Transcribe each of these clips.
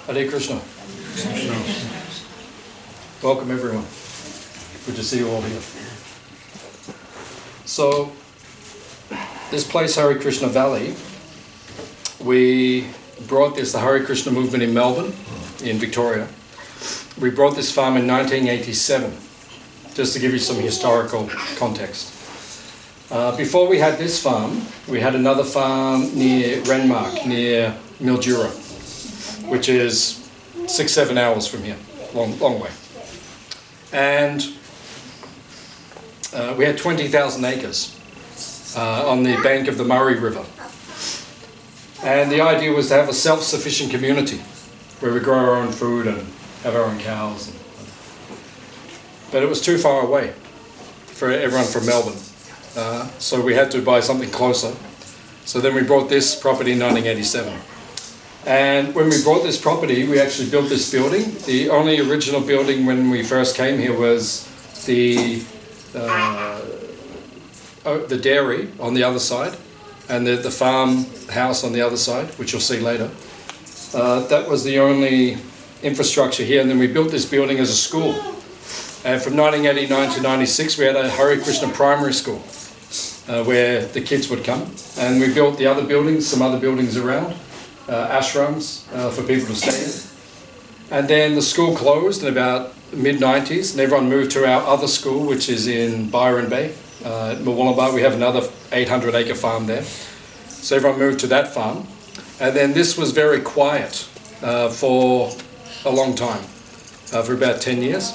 Hare Krishna. Welcome everyone. Good to see you all here. So, this place, Hare Krishna Valley, we brought this, the Hare Krishna movement in Melbourne, in Victoria. We brought this farm in 1987, just to give you some historical context. Before we had this farm, we had another farm near Renmark, near Mildura, which is 6-7 hours from here, long way. And we had 20,000 acres on the bank of the Murray River. And the idea was to have a self-sufficient community where we grow our own food and have our own cows. But it was too far away for everyone from Melbourne. So we had to buy something closer. So then we bought this property in 1987. And when we bought this property, we actually built this building. The only original building when we first came here was the dairy on the other side, and the farmhouse on the other side, which you'll see later. That was the only infrastructure here, and then we built this building as a school. And from 1989 to 96, we had a Hare Krishna primary school where the kids would come. And we built the other buildings, some other buildings around, ashrams for people to stay in. And then the school closed in about mid-90s, and everyone moved to our other school, which is in Byron Bay. At Mooloolaba, we have another 800-acre farm there. So everyone moved to that farm. And then this was very quiet for a long time, for about 10 years.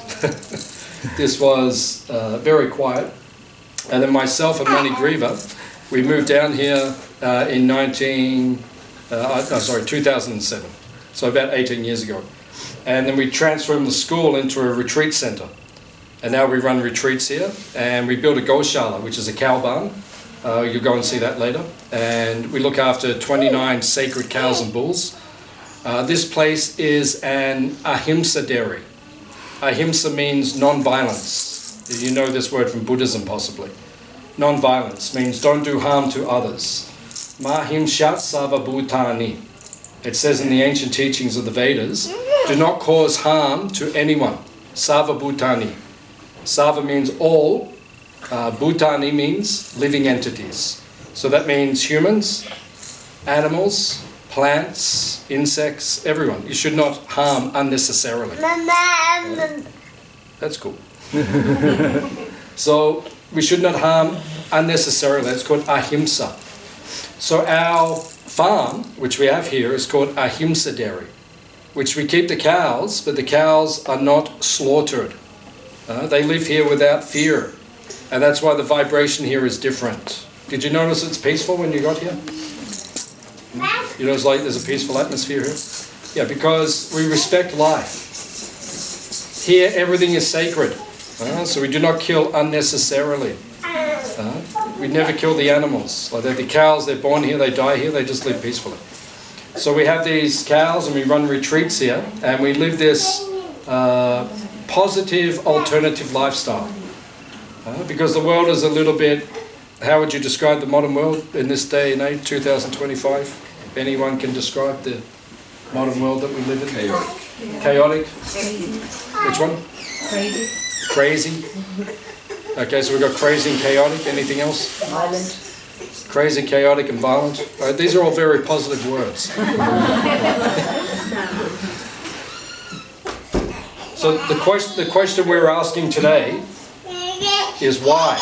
This was very quiet. And then myself and Mani Griva, we moved down here in 2007, so about 18 years ago. And then we transformed the school into a retreat center. And now we run retreats here, and we built a Goshala, which is a cow barn. You'll go and see that later. And we look after 29 sacred cows and bulls. This place is an Ahimsa dairy. Ahimsa means non-violence. You know this word from Buddhism, possibly. Non-violence means don't do harm to others. Mahimshat Sarvabhutani. It says in the ancient teachings of the Vedas, do not cause harm to anyone. Sarvabhutani. Sarva means all. Bhutani means living entities. So that means humans, animals, plants, insects, everyone. You should not harm unnecessarily. That's cool. So we should not harm unnecessarily. That's called ahimsa. So our farm, which we have here, is called Ahimsa Dairy, which we keep the cows, but the cows are not slaughtered. They live here without fear. And that's why the vibration here is different. Did you notice it's peaceful when you got here? You know, it's like there's a peaceful atmosphere here? Yeah, because we respect life. Here, everything is sacred. So we do not kill unnecessarily. We never kill the animals. Like the cows, they're born here, they die here, they just live peacefully. So we have these cows and we run retreats here, and we live this positive alternative lifestyle. Because the world is a little bit, how would you describe the modern world in this day and age, 2025? If anyone can describe the modern world that we live in? Chaotic. Chaotic? Which one? Crazy. Crazy? Okay, so we've got crazy and chaotic. Anything else? Violent. Crazy, chaotic, and violent. These are all very positive words. So the question we're asking today is why?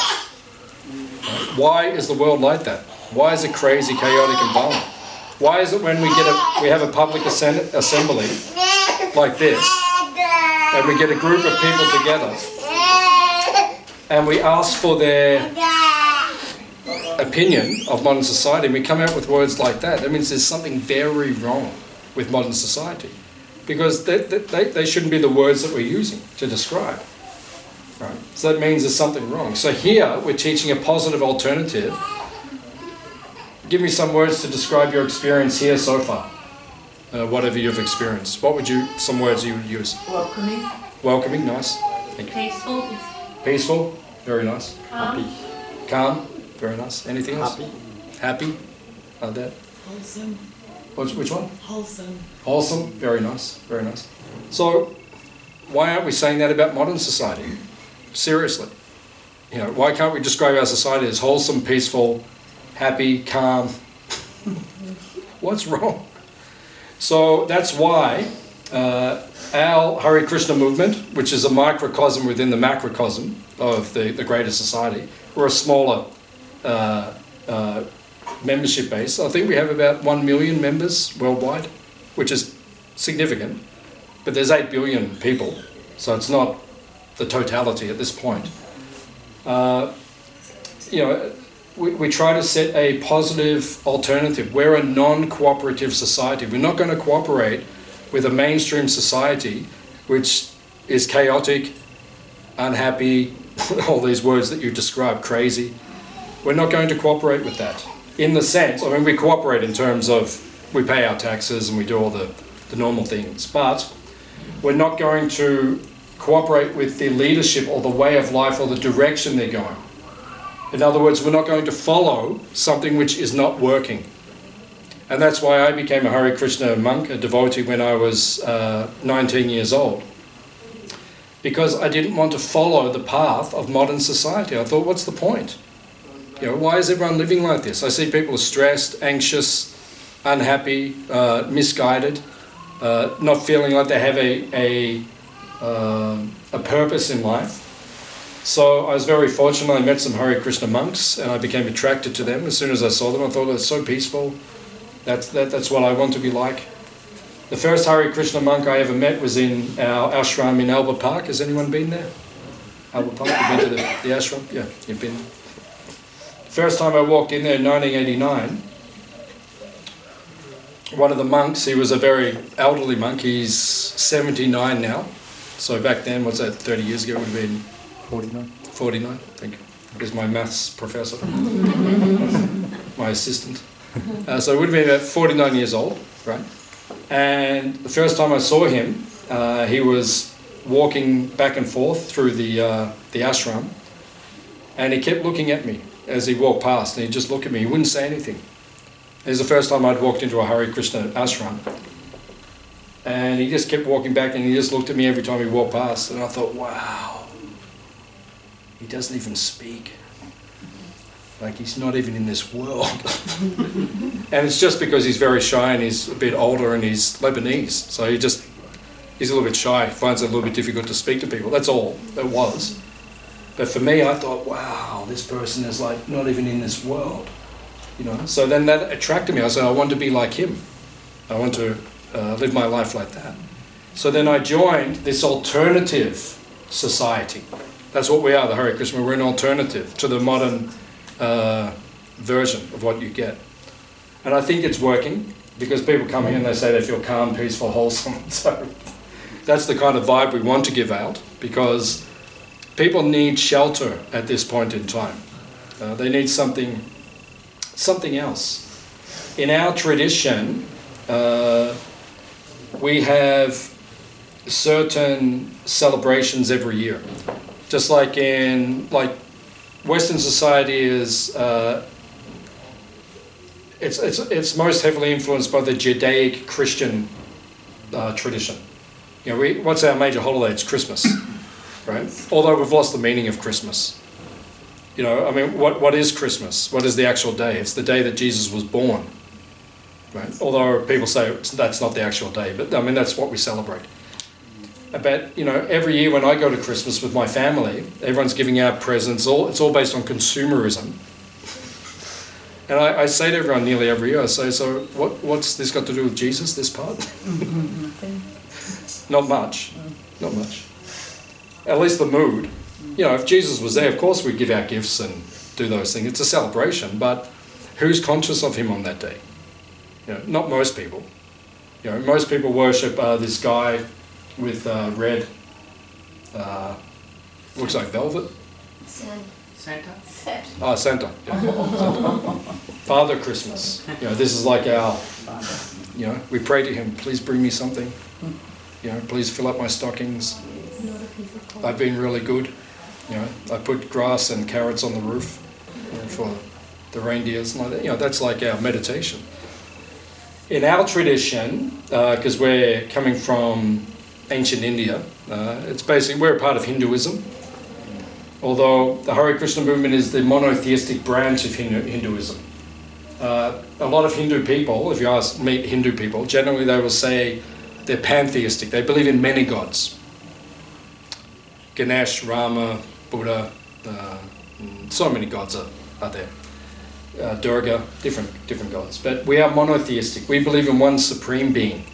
Why is the world like that? Why is it crazy, chaotic, and violent? Why is it when we have a public assembly like this, and we get a group of people together, and we ask for their opinion of modern society, and we come out with words like that, that means there's something very wrong with modern society. Because they shouldn't be the words that we're using to describe. Right? So that means there's something wrong. So here, we're teaching a positive alternative. Give me some words to describe your experience here so far. Whatever you've experienced. Some words you would use? Welcoming. Welcoming, nice. Thank you. Peaceful. Peaceful, very nice. Calm. Calm, very nice. Anything else? Happy. Happy, like that. Wholesome. Which one? Wholesome. Wholesome. Very nice. Very nice. So, why aren't we saying that about modern society? Seriously. You know, why can't we describe our society as wholesome, peaceful, happy, calm? What's wrong? So that's why our Hare Krishna movement, which is a microcosm within the macrocosm of the greater society, we're a smaller membership base. I think we have about 1 million members worldwide, which is significant. But there's 8 billion people, so it's not the totality at this point. You know, we try to set a positive alternative. We're a non-cooperative society. We're not going to cooperate with a mainstream society which is chaotic, unhappy, all these words that you describe, crazy. We're not going to cooperate with that. In the sense, I mean, we cooperate in terms of we pay our taxes and we do all the normal things, but we're not going to cooperate with the leadership or the way of life or the direction they're going. In other words, we're not going to follow something which is not working. And that's why I became a Hare Krishna monk, a devotee, when I was 19 years old. Because I didn't want to follow the path of modern society. I thought, what's the point? You know, why is everyone living like this? I see people stressed, anxious, unhappy, misguided, not feeling like they have a purpose in life. So I was very fortunate. I met some Hare Krishna monks and I became attracted to them. As soon as I saw them, I thought, it's so peaceful. That's what I want to be like. The first Hare Krishna monk I ever met was in our ashram in Albert Park. Has anyone been there? Albert Park? You've been to the ashram? Yeah, you've been. First time I walked in there in 1989, one of the monks, he was a very elderly monk. He's 79 now. So back then, what's that, 30 years ago, it would have been 49. 49, thank you. He was my maths professor, my assistant. So it would have been about 49 years old, right? And the first time I saw him, he was walking back and forth through the ashram, and he kept looking at me as he walked past, and he'd just look at me. He wouldn't say anything. It was the first time I'd walked into a Hare Krishna ashram. And he just kept walking back, and he just looked at me every time he walked past, and I thought, wow, he doesn't even speak. Like, he's not even in this world. And it's just because he's very shy and he's a bit older and he's Lebanese. So he's a little bit shy, finds it a little bit difficult to speak to people. That's all it was. But for me, I thought, wow, this person is like not even in this world. You know. So then that attracted me. I said, I want to be like him. I want to live my life like that. So then I joined this alternative society. That's what we are, the Hare Krishna. We're an alternative to the modern version of what you get. And I think it's working because people come here and they say they feel calm, peaceful, wholesome. So that's the kind of vibe we want to give out, because people need shelter at this point in time. They need something else. In our tradition, we have certain celebrations every year. Just like in Western society is it's most heavily influenced by the Judaic Christian tradition. You know, what's our major holiday? It's Christmas, right? Although we've lost the meaning of Christmas. You know, I mean, what is Christmas? What is the actual day? It's the day that Jesus was born, right? Although people say that's not the actual day, but I mean that's what we celebrate. But, you know, every year when I go to Christmas with my family, everyone's giving out presents. It's all based on consumerism. And I say to everyone nearly every year, I say, so what's this got to do with Jesus, this part? Not much. Not much. At least the mood. You know, if Jesus was there, of course we'd give out gifts and do those things. It's a celebration, but who's conscious of him on that day? You know, not most people. You know, most people worship this guy with red, looks like velvet. Santa. Oh, Santa. Yeah. Santa. Father Christmas. You know, this is like our, you know, we pray to him, please bring me something. You know, please fill up my stockings. I've been really good. You know, I put grass and carrots on the roof, you know, for the reindeers and like that. You know, that's like our meditation. In our tradition, because we're coming from ancient India, it's basically, we're a part of Hinduism. Although the Hare Krishna movement is the monotheistic branch of Hinduism. A lot of Hindu people, if you meet Hindu people, generally they will say they're pantheistic. They believe in many gods. Ganesh, Rama, Buddha, so many gods are there. Durga, different gods. But we are monotheistic. We believe in one supreme being.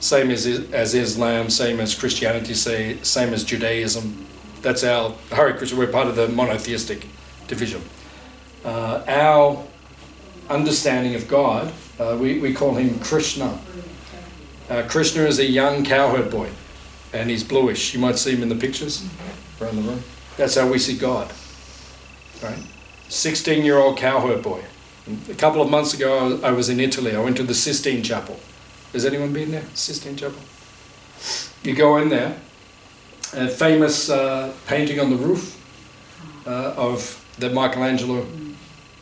Same as Islam, same as Christianity, same as Judaism. That's our Hare Krishna. We're part of the monotheistic division. Our understanding of God, we call him Krishna. Krishna is a young cowherd boy, and he's bluish. You might see him in the pictures around the room. That's how we see God. Right? 16-year-old cowherd boy. A couple of months ago, I was in Italy. I went to the Sistine Chapel. Has anyone been there? Sistine Chapel. You go in there. A famous painting on the roof that Michelangelo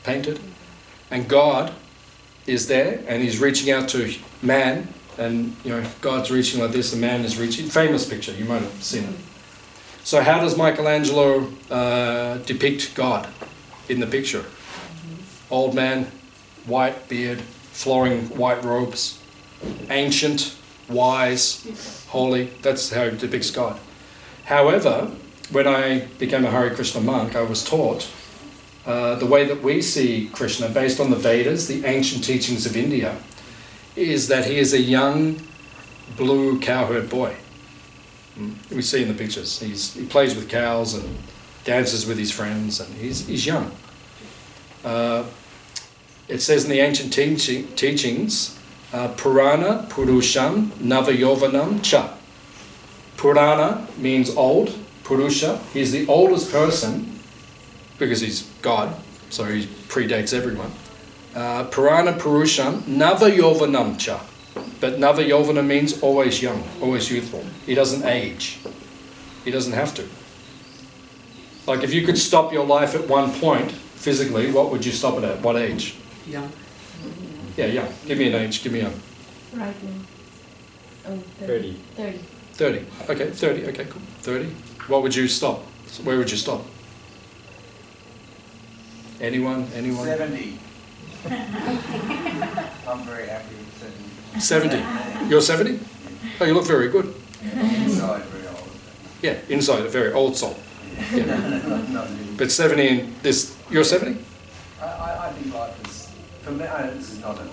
painted, and God is there, and he's reaching out to man, and God's reaching like this, and man is reaching. Famous picture, you might have seen it. So how does Michelangelo depict God in the picture? Old man, white beard, flowing white robes, ancient, wise, holy. That's how he depicts God. However, when I became a Hare Krishna monk, I was taught the way that we see Krishna, based on the Vedas, the ancient teachings of India, is that he is a young, blue cowherd boy. We see in the pictures. He plays with cows and dances with his friends, and he's young. It says in the ancient teachings, Purana Purusham Navayovanam Cha. Purana means old, Purusha. He's the oldest person because he's God, so he predates everyone. Purana Purusham Navayovanam Cha. But Navayovana means always young, always youthful. He doesn't age. He doesn't have to. Like if you could stop your life at one point, physically, what would you stop it at? What age? Young. Yeah, young. Give me an age, give me a... Right now. Oh, 30. 30. 30. Okay, 30. Okay, cool. 30. What would you stop? Where would you stop? Anyone? 70. I'm very happy with 70. You're 70? Oh, you look very good. 70. Inside, very old. Yeah, inside, a very old soul. Yeah. Not really. But 70 in this... You're 70? I think life is... For me, this is not a...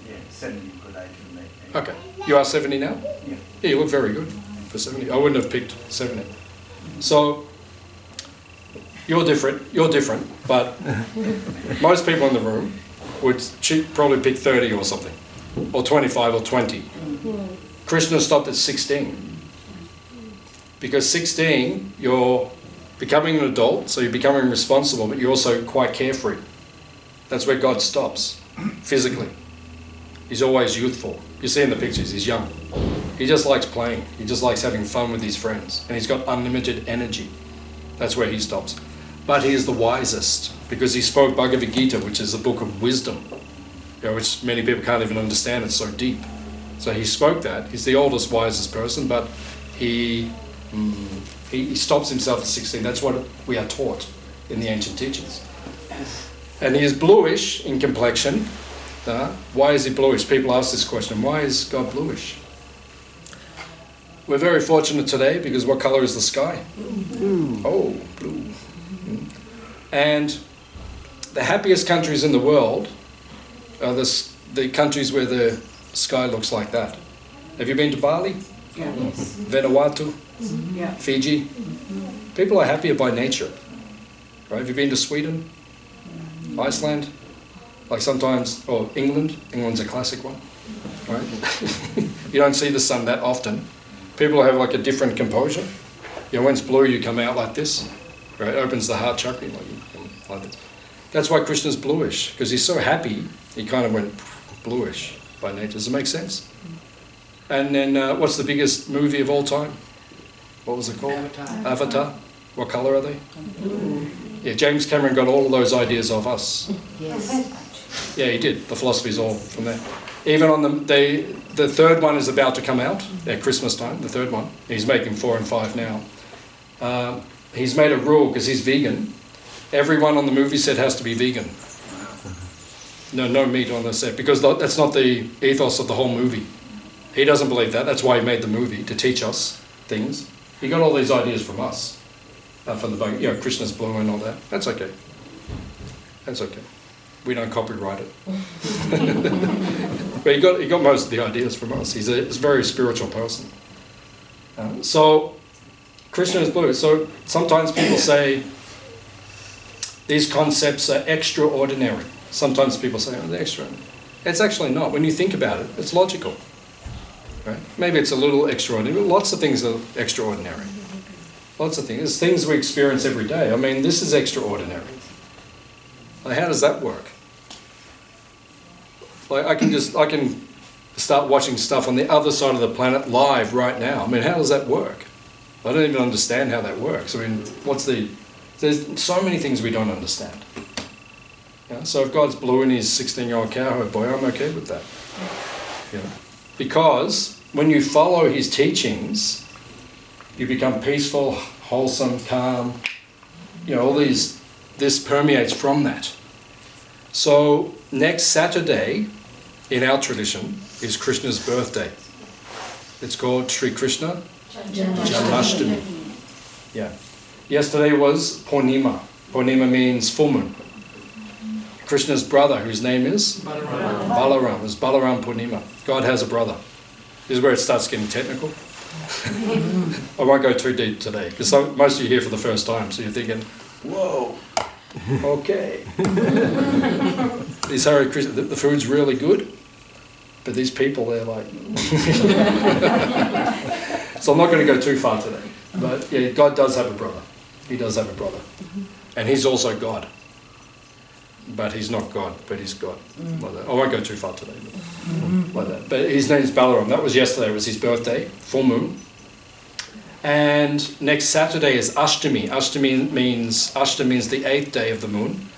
Yeah, 70 is a good age for me. Okay. You are 70 now? Yeah. Yeah, you look very good for 70. I wouldn't have picked 70. So, you're different, but most people in the room would probably pick 30 or something, or 25 or 20. Krishna stopped at 16. Because 16, you're becoming an adult, so you're becoming responsible, but you're also quite carefree. That's where God stops, physically. He's always youthful. You see in the pictures, he's young. He just likes playing. He just likes having fun with his friends. And he's got unlimited energy. That's where he stops. But he is the wisest, because he spoke Bhagavad Gita, which is a book of wisdom, which many people can't even understand. It's so deep. So he spoke that. He's the oldest, wisest person, but he stops himself at 16. That's what we are taught in the ancient teachings. And he is bluish in complexion. Why is he bluish? People ask this question. Why is God bluish? We're very fortunate today because what color is the sky? Blue. Oh, blue. And the happiest countries in the world are the countries where the sky looks like that. Have you been to Bali? Yeah. Yes. Vanuatu? Yeah. Fiji? People are happier by nature. Right? Have you been to Sweden? Iceland? Like sometimes, or England. England's a classic one. Right? You don't see the sun that often. People have like a different composure. When it's blue, you come out like this. Right? It opens the heart chakra like this. That's why Krishna's bluish, because he's so happy, he kind of went bluish by nature. Does it make sense? And then, what's the biggest movie of all time? What was it called? Avatar. What color are they? Blue. Yeah, James Cameron got all of those ideas of us. Yes. Yeah, he did. The philosophy's all from there. Even on the third one is about to come out at Christmas time, the third one. He's making 4 and 5 now. He's made a rule, because he's vegan. Everyone on the movie set has to be vegan. No meat on the set, because that's not the ethos of the whole movie. He doesn't believe that. That's why he made the movie, to teach us things. He got all these ideas from us, from the Krishna's blue and all that. That's okay. That's okay. We don't copyright it. But he got most of the ideas from us. He's a very spiritual person. So Krishna is blue. So sometimes people say these concepts are extraordinary. Sometimes people say, oh, they're extraordinary. It's actually not. When you think about it, it's logical. Right? Maybe it's a little extraordinary, but lots of things are extraordinary. Lots of things. There's things we experience every day. I mean, this is extraordinary. Like, how does that work? Like, I can start watching stuff on the other side of the planet live right now. I mean, how does that work? I don't even understand how that works. I mean, there's so many things we don't understand. Yeah? So if God's blue and he's 16-year-old cowherd boy, I'm okay with that. Yeah? Because when you follow his teachings, you become peaceful, wholesome, calm. All these, this permeates from that. So next Saturday, in our tradition, is Krishna's birthday. It's called Sri Krishna Janmashtami. Yeah. Yesterday was Purnima. Purnima means full moon. Krishna's brother, whose name is? Balaram. It was Balaram Purnima. God has a brother. This is where it starts getting technical. I won't go too deep today, because most of you are here for the first time, so you're thinking, whoa, okay. These Hare Krishna, the food's really good, but these people, they're like... So I'm not going to go too far today. But yeah, God does have a brother. He does have a brother. And he's also God. But he's not God, but he's God. Like that. I won't go too far today. Like that. But his name's Balaram. That was yesterday. It was his birthday, full moon. And next Saturday is Ashtami. Ashtami means the 8th day of the moon.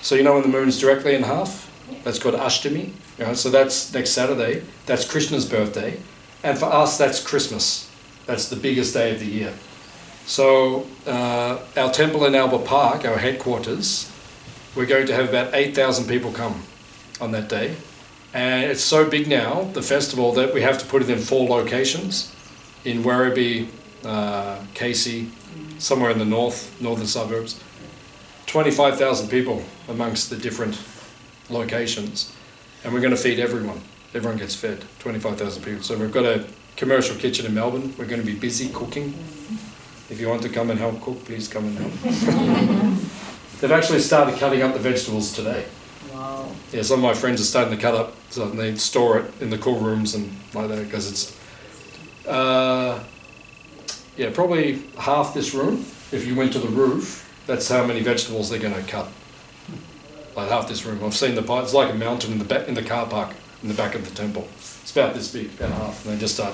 So when the moon's directly in half? That's called Ashtami. So that's next Saturday. That's Krishna's birthday. And for us, that's Christmas. That's the biggest day of the year. So our temple in Albert Park, our headquarters, we're going to have about 8,000 people come on that day. And it's so big now, the festival, that we have to put it in 4 locations. In Werribee, Casey, somewhere in the northern suburbs. 25,000 people amongst the different locations. And we're going to feed everyone. Everyone gets fed, 25,000 people. So we've got a commercial kitchen in Melbourne. We're going to be busy cooking. If you want to come and help cook, please come and help. They've actually started cutting up the vegetables today. Wow. Yeah, some of my friends are starting to cut up, so they store it in the cool rooms and like that, because it's, probably half this room. If you went to the roof, that's how many vegetables they're going to cut. Like half this room. I've seen the pie. It's like a mountain in the car park in the back of the temple. It's about this big, about half, and they just start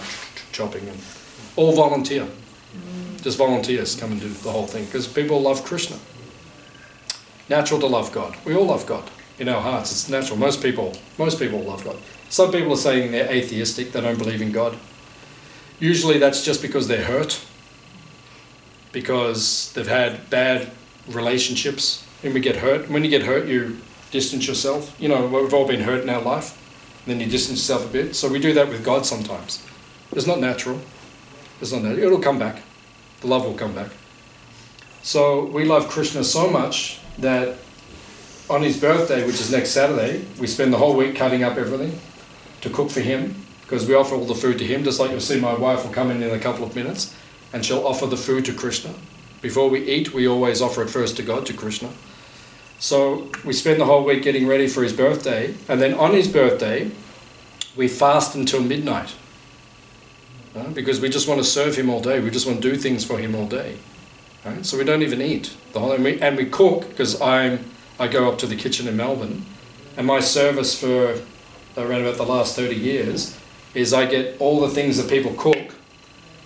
chopping, and all volunteer. Just volunteers come and do the whole thing, because people love Krishna. Natural to love God. We all love God in our hearts. It's natural. Most people love God. Some people are saying they're atheistic, they don't believe in God. Usually that's just because they're hurt, because they've had bad relationships. When we get hurt, when you get hurt, you distance yourself. We've all been hurt in our life. Then you distance yourself a bit. So we do that with God sometimes. It's not natural. It's not natural. It'll come back. The love will come back. So we love Krishna so much that on his birthday, which is next Saturday, we spend the whole week cutting up everything to cook for him, because we offer all the food to him, just like you'll see my wife will come in a couple of minutes and she'll offer the food to Krishna. Before we eat, we always offer it first to God, to Krishna. So we spend the whole week getting ready for his birthday, and then on his birthday, we fast until midnight. Because we just want to serve him all day. We just want to do things for him all day. Right? So we don't even eat. And we cook, because I go up to the kitchen in Melbourne, and my service for around about the last 30 years is I get all the things that people cook,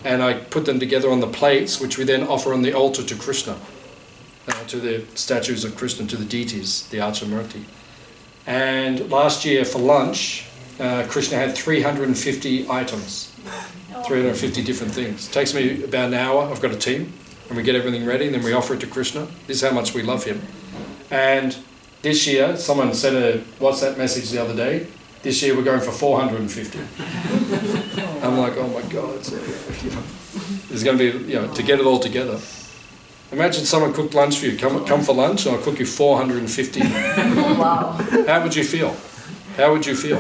and I put them together on the plates, which we then offer on the altar to Krishna, to the statues of Krishna, to the deities, the Archamurti. And last year for lunch, Krishna had 350 items, 350 different things. It takes me about an hour. I've got a team, and we get everything ready, and then we offer it to Krishna. This is how much we love him. And this year, someone sent a WhatsApp message the other day. This year we're going for 450. I'm like, oh my God! So, there's going to be, to get it all together. Imagine someone cooked lunch for you. Come for lunch, and I'll cook you 450. Wow. How would you feel? How would you feel?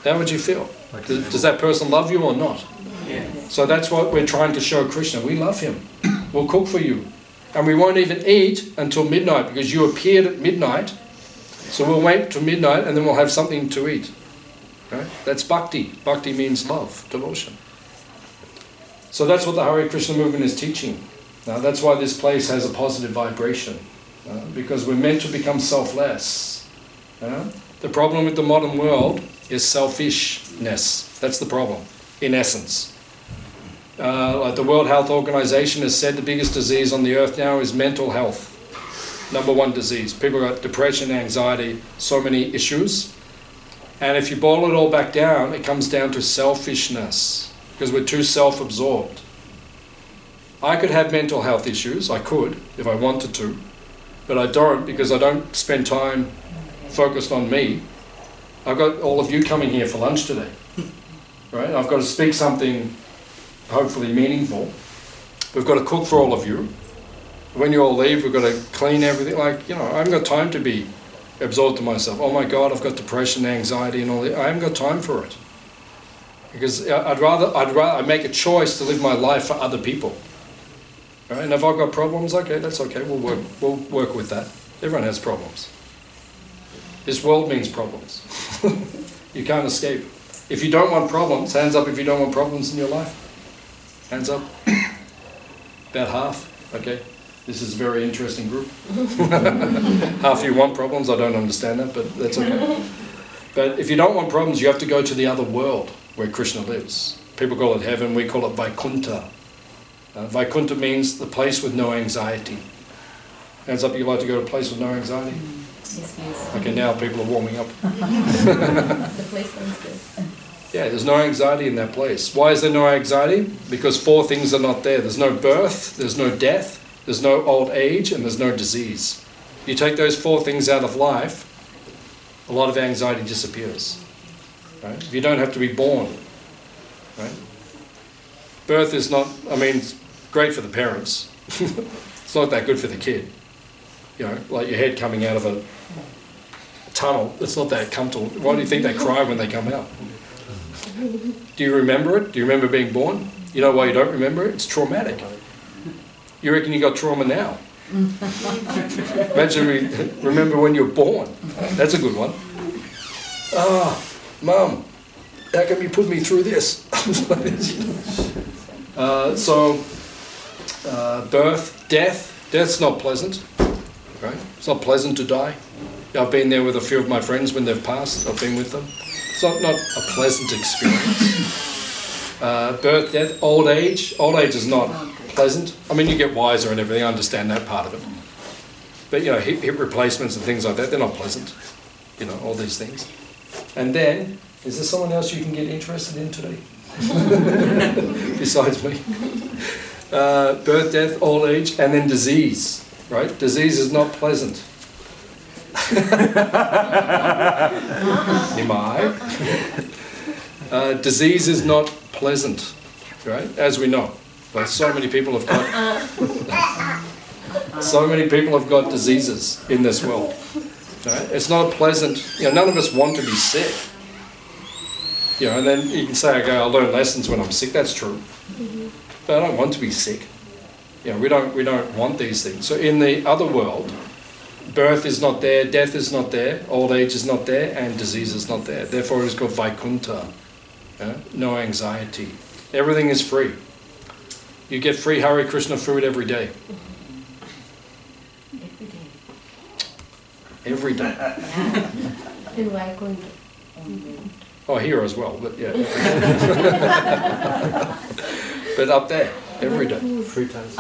How would you feel? Does that person love you or not? Yeah. So that's what we're trying to show Krishna. We love him. We'll cook for you. And we won't even eat until midnight because you appeared at midnight. So we'll wait till midnight and then we'll have something to eat. Right? That's bhakti. Bhakti means love, devotion. So that's what the Hare Krishna movement is teaching. Now that's why this place has a positive vibration. Because we're meant to become selfless. The problem with the modern world is selfishness. That's the problem, in essence. Like the World Health Organization has said, the biggest disease on the earth now is mental health. #1 disease. People got depression, anxiety, so many issues. And if you boil it all back down, it comes down to selfishness, because we're too self-absorbed. I could have mental health issues, I could, if I wanted to, but I don't, because I don't spend time focused on me. I've got all of you coming here for lunch today, right? I've got to speak something hopefully meaningful. We've got to cook for all of you. When you all leave, we've got to clean everything. I haven't got time to be absorbed to myself. Oh my God, I've got depression, anxiety and all that. I haven't got time for it. Because I'd rather make a choice to live my life for other people. Right? And if I've got problems, okay, that's okay. We'll work with that. Everyone has problems. This world means problems. You can't escape. If you don't want problems, hands up if you don't want problems in your life. Hands up. About half. Okay. This is a very interesting group. Half of you want problems. I don't understand that, but that's okay. But if you don't want problems, you have to go to the other world where Krishna lives. People call it heaven. We call it Vaikuntha. Vaikuntha means the place with no anxiety. Hands up, you like to go to a place with no anxiety? Yes, please. Okay, now people are warming up. The place sounds good. Yeah, there's no anxiety in that place. Why is there no anxiety? Because 4 things are not there. There's no birth, there's no death, there's no old age, and there's no disease. You take those 4 things out of life, a lot of anxiety disappears. Right? If you don't have to be born. Right? Birth is not, it's great for the parents. It's not that good for the kid. Like your head coming out of a tunnel, it's not that comfortable. Why do you think they cry when they come out? Do you remember it? Do you remember being born? You know why you don't remember it? It's traumatic. You reckon you got trauma now? Imagine remember when you were born. That's a good one. Mum, how come you put me through this? Birth, death. Death's not pleasant. Right? It's not pleasant to die. I've been there with a few of my friends when they've passed. I've been with them. It's not a pleasant experience. Birth, death, old age. Old age is not pleasant. You get wiser and everything. I understand that part of it. But, hip replacements and things like that, they're not pleasant. All these things. And then, is there someone else you can get interested in today? Besides me. Birth, death, old age, and then disease. Right? Disease is not pleasant. Disease is not pleasant, right? As we know, but so many people have got diseases in this world. Right? It's not pleasant. None of us want to be sick. And then you can say, okay, I'll learn lessons when I'm sick. That's true, but I don't want to be sick. We don't want these things. So in the other world, birth is not there, death is not there, old age is not there, and disease is not there. Therefore, it's called Vaikuntha. No anxiety. Everything is free. You get free Hare Krishna food every day. Every day. In Vaikuntha. Oh, here as well, but yeah. But up there, every day. 3 times.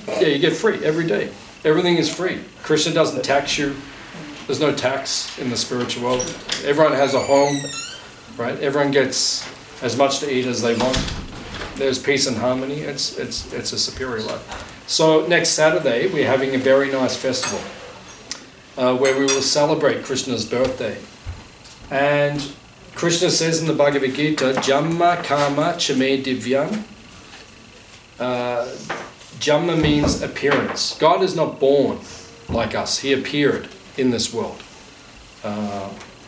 Yeah, you get free every day. Everything is free. Krishna doesn't tax you. There's no tax in the spiritual world. Everyone has a home, right? Everyone gets as much to eat as they want. There's peace and harmony. It's a superior life. So next Saturday we're having a very nice festival where we will celebrate Krishna's birthday. And Krishna says in the Bhagavad Gita, Jamma Kama Chame Divyam. Jamma means appearance. God is not born like us. He appeared in this world.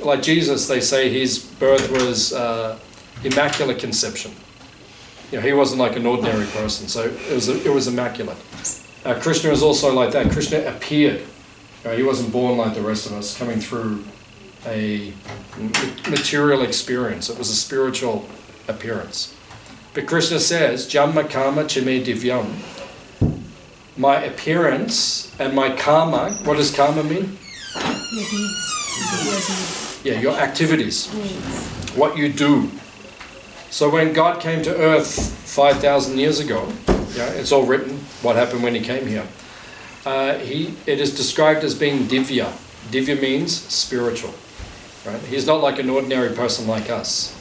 Like Jesus, they say his birth was immaculate conception. You know, he wasn't like an ordinary person, so it was immaculate. Krishna is also like that. Krishna appeared. He wasn't born like the rest of us, coming through a material experience. It was a spiritual appearance. But Krishna says, Jamma Kama Chame Divyam. My appearance and my karma, what does karma mean? Your deeds. Yeah, your activities. What you do. So when God came to earth 5,000 years ago, it's all written, what happened when he came here. It is described as being divya. Divya means spiritual. Right? He's not like an ordinary person like us.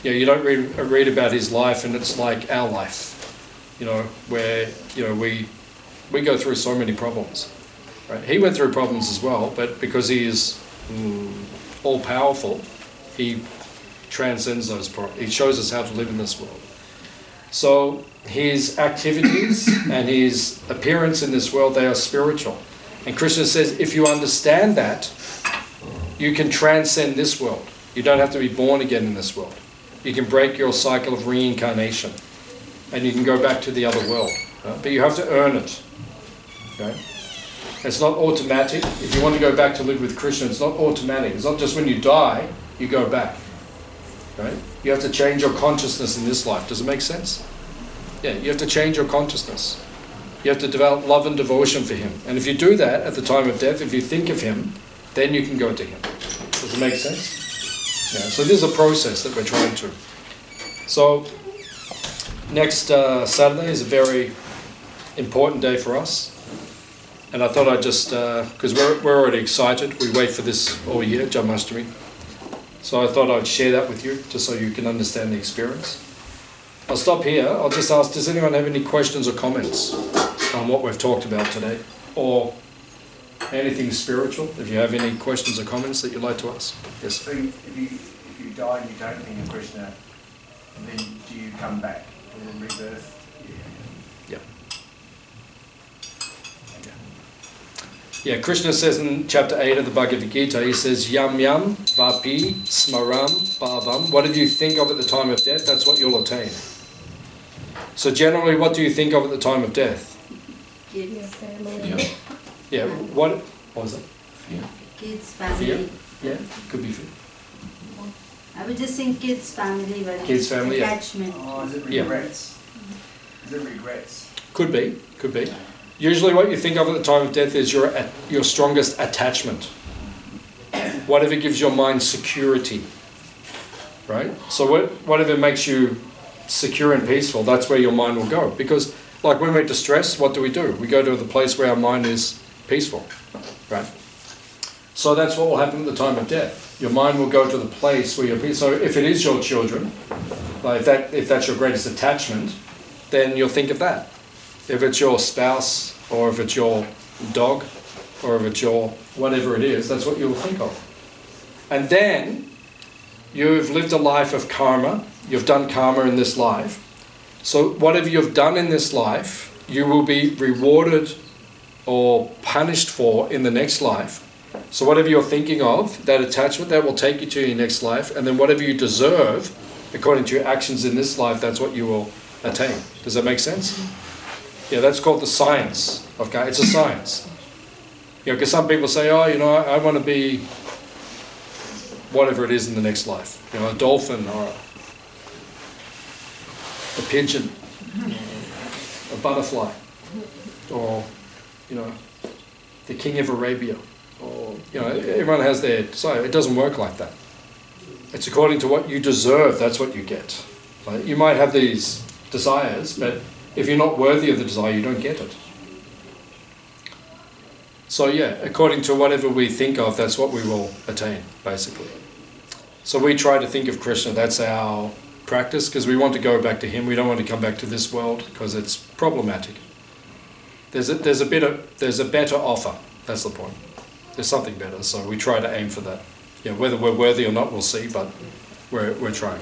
You don't read about his life and it's like our life. Where we go through so many problems. Right? He went through problems as well, but because he is all powerful, he transcends those problems. He shows us how to live in this world. So his activities and his appearance in this world, they are spiritual. And Krishna says, if you understand that, you can transcend this world. You don't have to be born again in this world. You can break your cycle of reincarnation and you can go back to the other world. But you have to earn it. Okay? It's not automatic. If you want to go back to live with Krishna, it's not automatic. It's not just when you die, you go back. Right? You have to change your consciousness in this life. Does it make sense? Yeah, you have to change your consciousness. You have to develop love and devotion for him. And if you do that at the time of death, if you think of him, then you can go to him. Does it make sense? Yeah, so this is a process that we're trying to. So next Saturday is a very important day for us. And I thought I'd just, because we're already excited, we wait for this all year, Janmashtami. So I thought I'd share that with you, just so you can understand the experience. I'll stop here. I'll just ask, does anyone have any questions or comments on what we've talked about today? Or anything spiritual, if you have any questions or comments that you'd like to ask. Yes? So if you die and you don't think of Krishna, then do you come back or rebirth? Yeah. Yeah, Krishna says in chapter 8 of the Bhagavad Gita, he says, Yam yam vapi smaram bhavam. Whatever you think of at the time of death, that's what you'll attain. So generally, what do you think of at the time of death? Your family. Yeah, what was it? Fear. Kids, family. Fear? Yeah, could be fear. I would just think kids, family, but Kids, family, yeah. attachment. Oh, is it regrets? Is it regrets? Could be. Usually what you think of at the time of death is your strongest attachment. Whatever gives your mind security. Right? So whatever makes you secure and peaceful, that's where your mind will go. Because like when we're distressed, what do? We go to the place where our mind is peaceful. Right? So that's what will happen at the time of death. Your mind will go to the place where you're peaceful. So if it is your children, like if that's your greatest attachment, then you'll think of that. If it's your spouse, or if it's your dog, or if it's your whatever it is, that's what you'll think of. And then you've lived a life of karma. You've done karma in this life. So whatever you've done in this life, you will be rewarded or punished for in the next life. So whatever you're thinking of, that attachment, that will take you to your next life. And then whatever you deserve, according to your actions in this life, that's what you will attain. Does that make sense? Yeah, that's called the science of karma. It's a science. Because some people say, I want to be whatever it is in the next life. A dolphin or a pigeon, a butterfly, or, the king of Arabia. Or, everyone has their desire. It doesn't work like that. It's according to what you deserve, that's what you get. Right? You might have these desires, but if you're not worthy of the desire, you don't get it. So yeah, according to whatever we think of, that's what we will attain, basically. So we try to think of Krishna, that's our practice, because we want to go back to him. We don't want to come back to this world because it's problematic. There's a better offer. That's the point. There's something better, so we try to aim for that. Yeah, whether we're worthy or not, we'll see, but we're trying.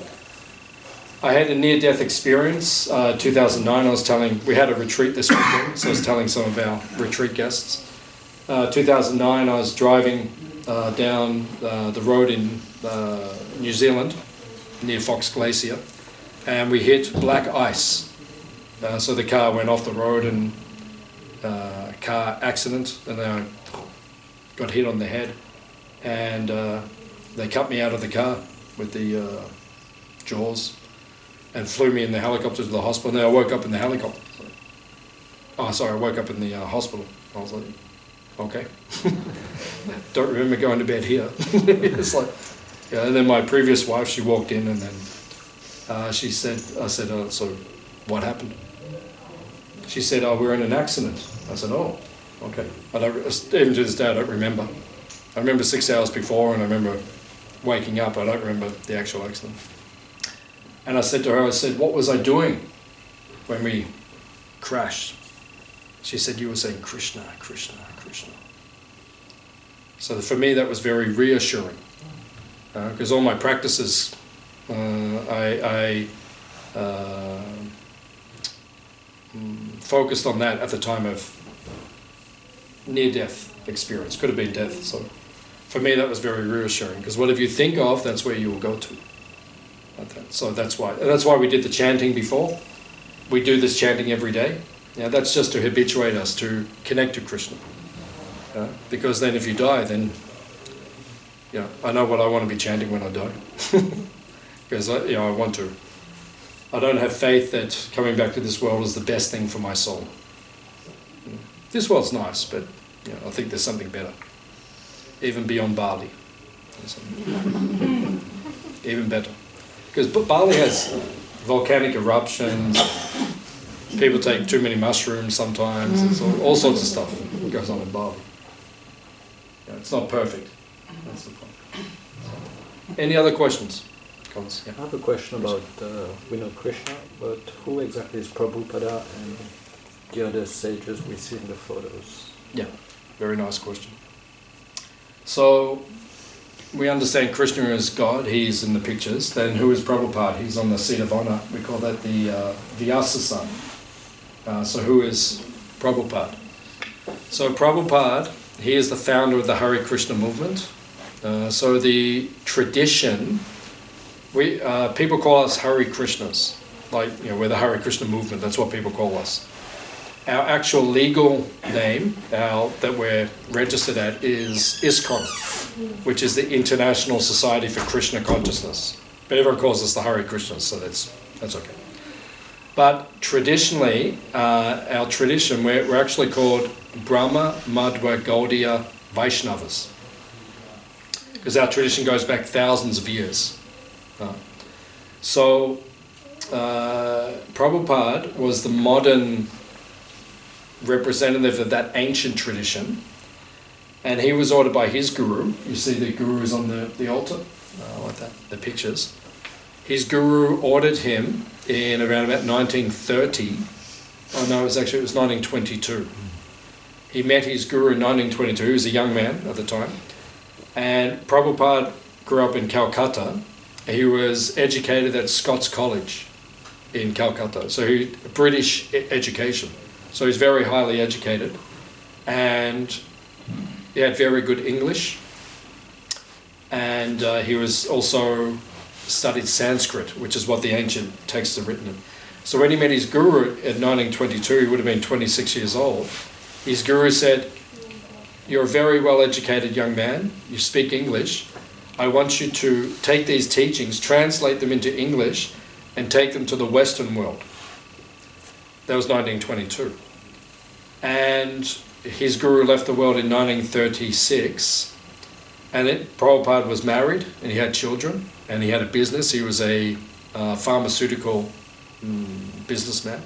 I had a near-death experience. 2009, we had a retreat this weekend, so I was telling some of our retreat guests. 2009, I was driving down the road in New Zealand, near Fox Glacier, and we hit black ice. So the car went off the road and car accident, and then I got hit on the head, and they cut me out of the car with the jaws and flew me in the helicopter to the hospital. And then I woke up in the helicopter. I woke up in the hospital. I was like, okay. Don't remember going to bed here. It's like, yeah. And then my previous wife, she walked in, and then she said, I said, so what happened? She said, we're in an accident. I said, oh, okay. Even to this day, I don't remember. I remember 6 hours before, and I remember waking up. I don't remember the actual accident. And I said to her, what was I doing when we crashed? She said, you were saying Krishna, Krishna, Krishna. So for me, that was very reassuring. Because all my practices, I focused on that at the time of near-death experience. Could have been death. So for me, that was very reassuring. Because whatever you think of, that's where you will go to. So that's why we did the chanting before. We do this chanting every day. Yeah, that's just to habituate us to connect to Krishna. Because then if you die, then I know what I want to be chanting when I die. Because I want to. I don't have faith that coming back to this world is the best thing for my soul. This world's nice, but I think there's something better. Even beyond Bali. Even better. Because Bali has volcanic eruptions, people take too many mushrooms sometimes, and all sorts of stuff that goes on in Bali. It's not perfect. That's the point. Any other questions? Comments? Yeah. I have a question about, we know Krishna, but who exactly is Prabhupada and the other sages we see in the photos? Yeah, very nice question. So, we understand Krishna as God, he's in the pictures. Then who is Prabhupada? He's on the seat of honor. We call that the Vyasa son. So who is Prabhupada? So Prabhupada, he is the founder of the Hare Krishna movement. So the tradition, people call us Hare Krishnas. Like, we're the Hare Krishna movement, that's what people call us. Our actual legal name that we're registered at is ISKCON, which is the International Society for Krishna Consciousness. But everyone calls us the Hare Krishnas, so that's okay. But traditionally, our tradition, we're actually called Brahma Madhva Gaudiya Vaishnavas, because our tradition goes back thousands of years. So Prabhupada was the modern representative of that ancient tradition, and he was ordered by his guru. You see the guru is on the altar, like that, the pictures. His guru ordered him in around about 1930. Oh no, it was 1922. He met his guru in 1922. He was a young man at the time. And Prabhupada grew up in Calcutta. He was educated at Scots College in Calcutta. So British education. So he's very highly educated. And he had very good English. And he was also studied Sanskrit, which is what the ancient texts are written in. So when he met his guru in 1922, he would have been 26 years old. His guru said, "You're a very well-educated young man. You speak English. I want you to take these teachings, translate them into English, and take them to the Western world." That was 1922. And his guru left the world in 1936. And Prabhupada was married, and he had children, and he had a business. He was a pharmaceutical businessman.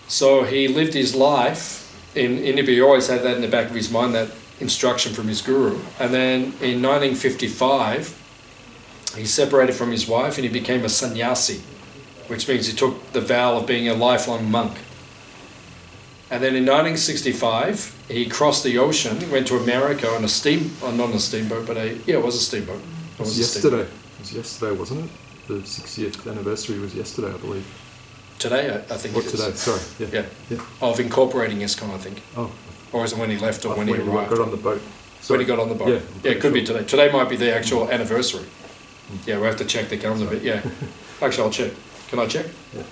So he lived his life in India, he always had that in the back of his mind, that instruction from his guru. And then in 1955, he separated from his wife and he became a sannyasi, which means he took the vow of being a lifelong monk. And then in 1965, he crossed the ocean, went to America on a not a steamboat, but it was a steamboat. It was yesterday. It was yesterday, wasn't it? The 60th anniversary was yesterday, I believe. Today, I think What, it is. today? Sorry. Yeah. Of incorporating ISKCON, I think. Oh. Or is it when he left or when he arrived? When he got on the boat. When he got on the boat. Yeah, it could be today. Today might be the actual anniversary. Yeah, we'll have to check the calendar a bit. Yeah. Actually, I'll check. Can I check? Yeah.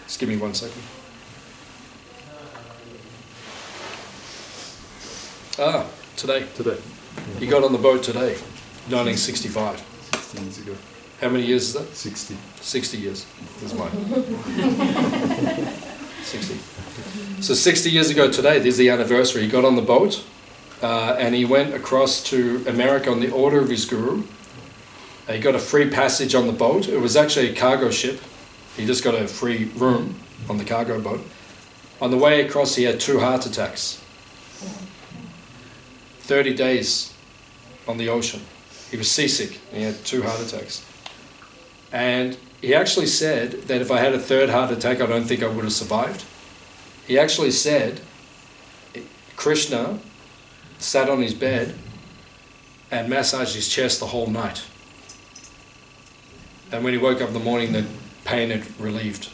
Just give me 1 second. Today. Today. He got on the boat today, 1965. 60 years ago. How many years is that? 60. 60 years. That's mine. 60. So 60 years ago today, this is the anniversary. He got on the boat and he went across to America on the order of his guru. He got a free passage on the boat. It was actually a cargo ship. He just got a free room on the cargo boat. On the way across, he had 2 heart attacks. 30 days on the ocean. He was seasick and he had 2 heart attacks. And he actually said that if I had a 3rd heart attack, I don't think I would have survived. He actually said Krishna sat on his bed and massaged his chest the whole night. And when he woke up in the morning, the pain had relieved.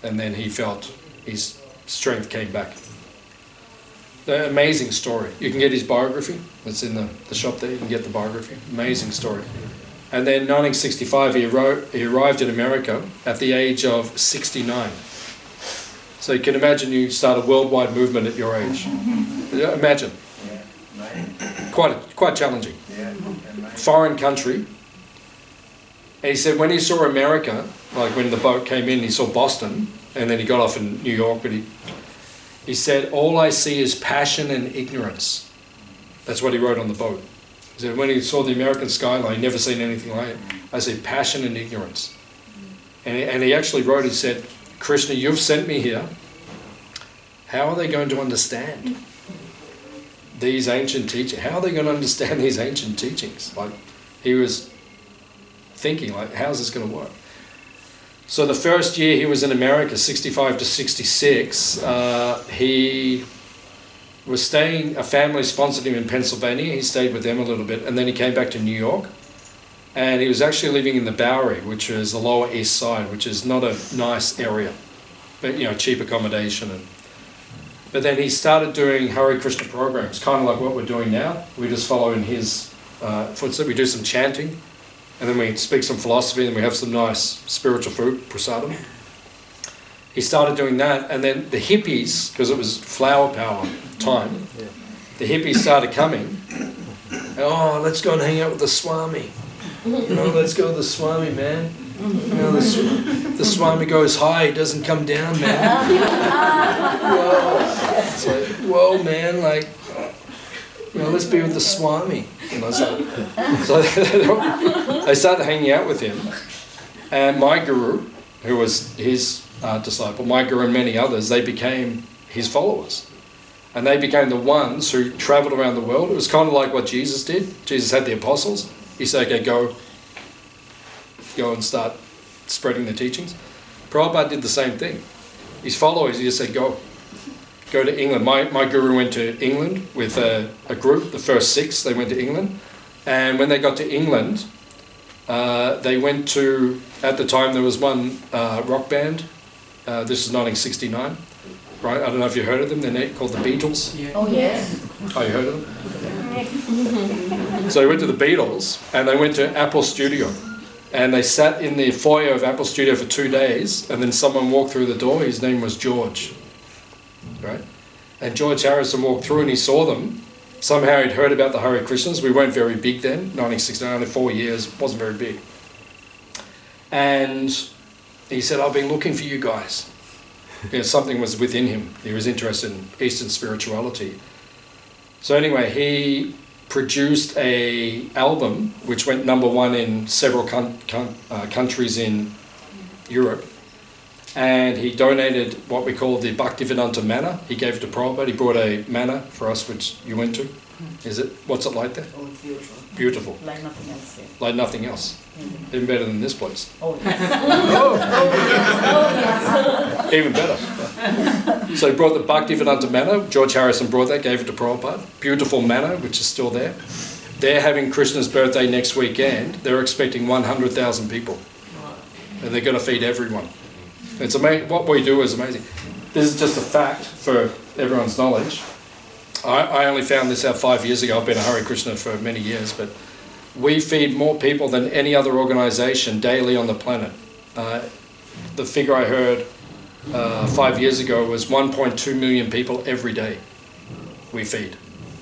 And then he felt his strength came back. The amazing story. You can get his biography. It's in the shop there. You can get the biography. Amazing story. And then 1965, he arrived in America at the age of 69. So you can imagine you start a worldwide movement at your age. Imagine. Quite challenging. Foreign country. And he said when he saw America, like when the boat came in, he saw Boston, and then he got off in New York, but he said, all I see is passion and ignorance. That's what he wrote on the boat. He said when he saw the American skyline, he'd never seen anything like it. I said, passion and ignorance. And he actually wrote, he said, Krishna, you've sent me here. How are they going to understand these ancient teachings? How are they going to understand these ancient teachings? Like, he was thinking, like, how's this going to work? So the first year he was in America, 65 to 66, he was staying, a family sponsored him in Pennsylvania. He stayed with them a little bit, and then he came back to New York. And he was actually living in the Bowery, which is the Lower East Side, which is not a nice area, but, you know, cheap accommodation. But then he started doing Hare Krishna programs, kind of like what we're doing now. We just follow in his footsteps. We do some chanting, and then we speak some philosophy, and we have some nice spiritual food, prasadam. He started doing that, and then the hippies, because it was flower power time, the hippies started coming. Oh, let's go and hang out with the Swami. You know, let's go to the Swami, man. You know, the Swami goes high, he doesn't come down, man. Whoa. It's like, whoa, man, like, you know, let's be with the Swami. You know, so they started hanging out with him. And my guru, who was his disciple, my guru and many others, they became his followers. And they became the ones who travelled around the world. It was kind of like what Jesus did. Jesus had the apostles. He said, okay, go and start spreading the teachings. Prabhupada did the same thing. His followers, he just said, go to England. My guru went to England with a group, the first 6, they went to England. And when they got to England, they went to, at the time there was one rock band, this is 1969, right? I don't know if you heard of them, they're called the Beatles. Yeah. Oh, yes. Oh, you heard of them? So they went to the Beatles, and they went to Apple Studio. And they sat in the foyer of Apple Studio for 2 days, and then someone walked through the door. His name was George, right? And George Harrison walked through and he saw them. Somehow he'd heard about the Hare Krishnas. We weren't very big then, 1969, only 4 years, wasn't very big. And he said, I've been looking for you guys. You know, something was within him. He was interested in Eastern spirituality. So anyway, he produced an album which went #1 in several countries in Europe. and he donated what we call the Bhaktivedanta manna. He gave it to Prabhupada. He brought a manna for us, which you went to. What's it like there? Oh, it's beautiful. Beautiful. Like nothing else here. Like nothing else. Even better than this place. Oh, yes. Even better. So he brought the Bhaktivedanta manna. George Harrison brought that, gave it to Prabhupada. Beautiful manna, which is still there. They're having Krishna's birthday next weekend. They're expecting 100,000 people. And they're going to feed everyone. It's amazing. What we do is amazing. This is just a fact for everyone's knowledge. I only found this out 5 years ago. I've been a Hare Krishna for many years, but we feed more people than any other organisation daily on the planet. The figure I heard 5 years ago was 1.2 million people every day we feed.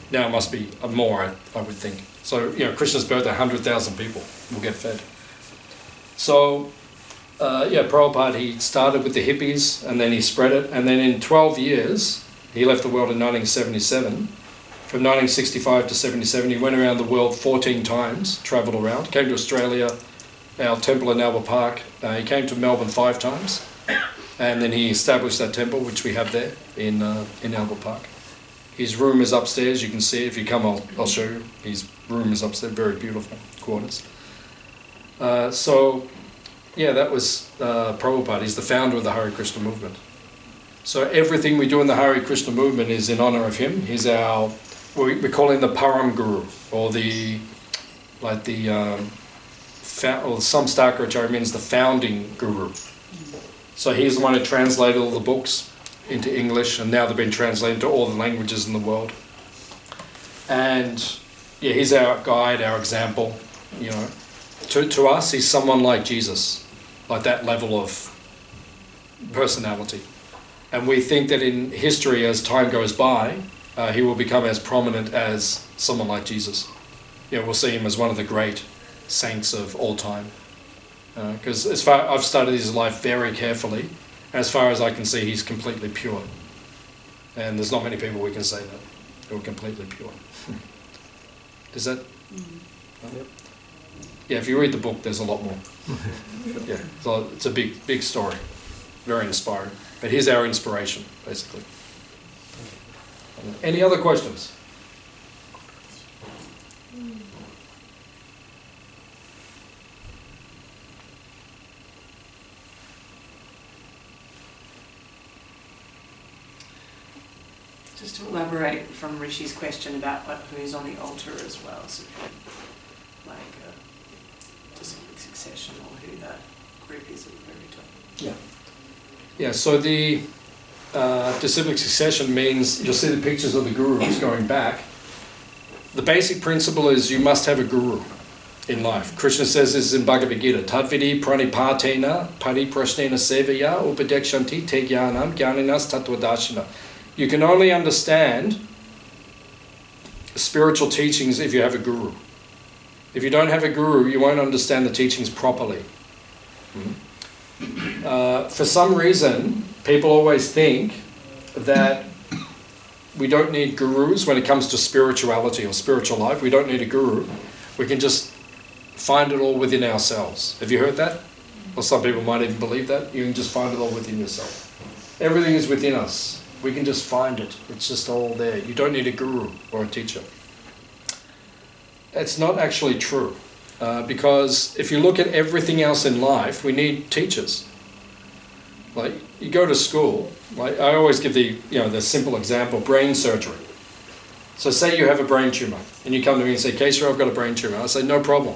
Now it must be more, I would think. So, Krishna's birthday, 100,000 people will get fed. So, Prabhupada, he started with the hippies and then he spread it. And then in 12 years, he left the world in 1977. From 1965 to 77, he went around the world 14 times, travelled around, came to Australia, our temple in Albert Park. He came to Melbourne 5 times. And then he established that temple, which we have there in Albert Park. His room is upstairs. You can see it. If you come, I'll show you. His room is upstairs. Very beautiful quarters. That was Prabhupada. He's the founder of the Hare Krishna movement. So everything we do in the Hare Krishna movement is in honor of him. He's we call him the Param Guru, or some Stakar means the founding guru. So he's the one who translated all the books into English, and now they've been translated into all the languages in the world. And he's our guide, our example. To us, he's someone like Jesus, like that level of personality. And we think that in history, as time goes by, he will become as prominent as someone like Jesus. We'll see him as one of the great saints of all time. Because I've studied his life very carefully, as far as I can see, he's completely pure. And there's not many people we can say that who are completely pure. Is that? Yep. Yeah, if you read the book, there's a lot more. So it's a big story, very inspiring. But here's our inspiration, basically. Any other questions? Just to elaborate from Rishi's question about who's on the altar as well, so disciplic succession, or who that group is at the very top. Yeah, so the disciplic succession means, you'll see the pictures of the gurus going back. The basic principle is you must have a guru in life. Krishna says this in Bhagavad Gita, Tadvidi pranipatena pariprasnena sevaya upadekshanti te jnanam jnaninas tattvadashina. You can only understand spiritual teachings if you have a guru. If you don't have a guru, you won't understand the teachings properly. For some reason, people always think that we don't need gurus when it comes to spirituality or spiritual life. We don't need a guru. We can just find it all within ourselves. Have you heard that? Or some people might even believe that. You can just find it all within yourself. Everything is within us. We can just find it. It's just all there. You don't need a guru or a teacher. It's not actually true. Because if you look at everything else in life, we need teachers. Like, you go to school, like I always give the simple example, brain surgery. So say you have a brain tumor, and you come to me and say, Kesava, I've got a brain tumor. I say, no problem.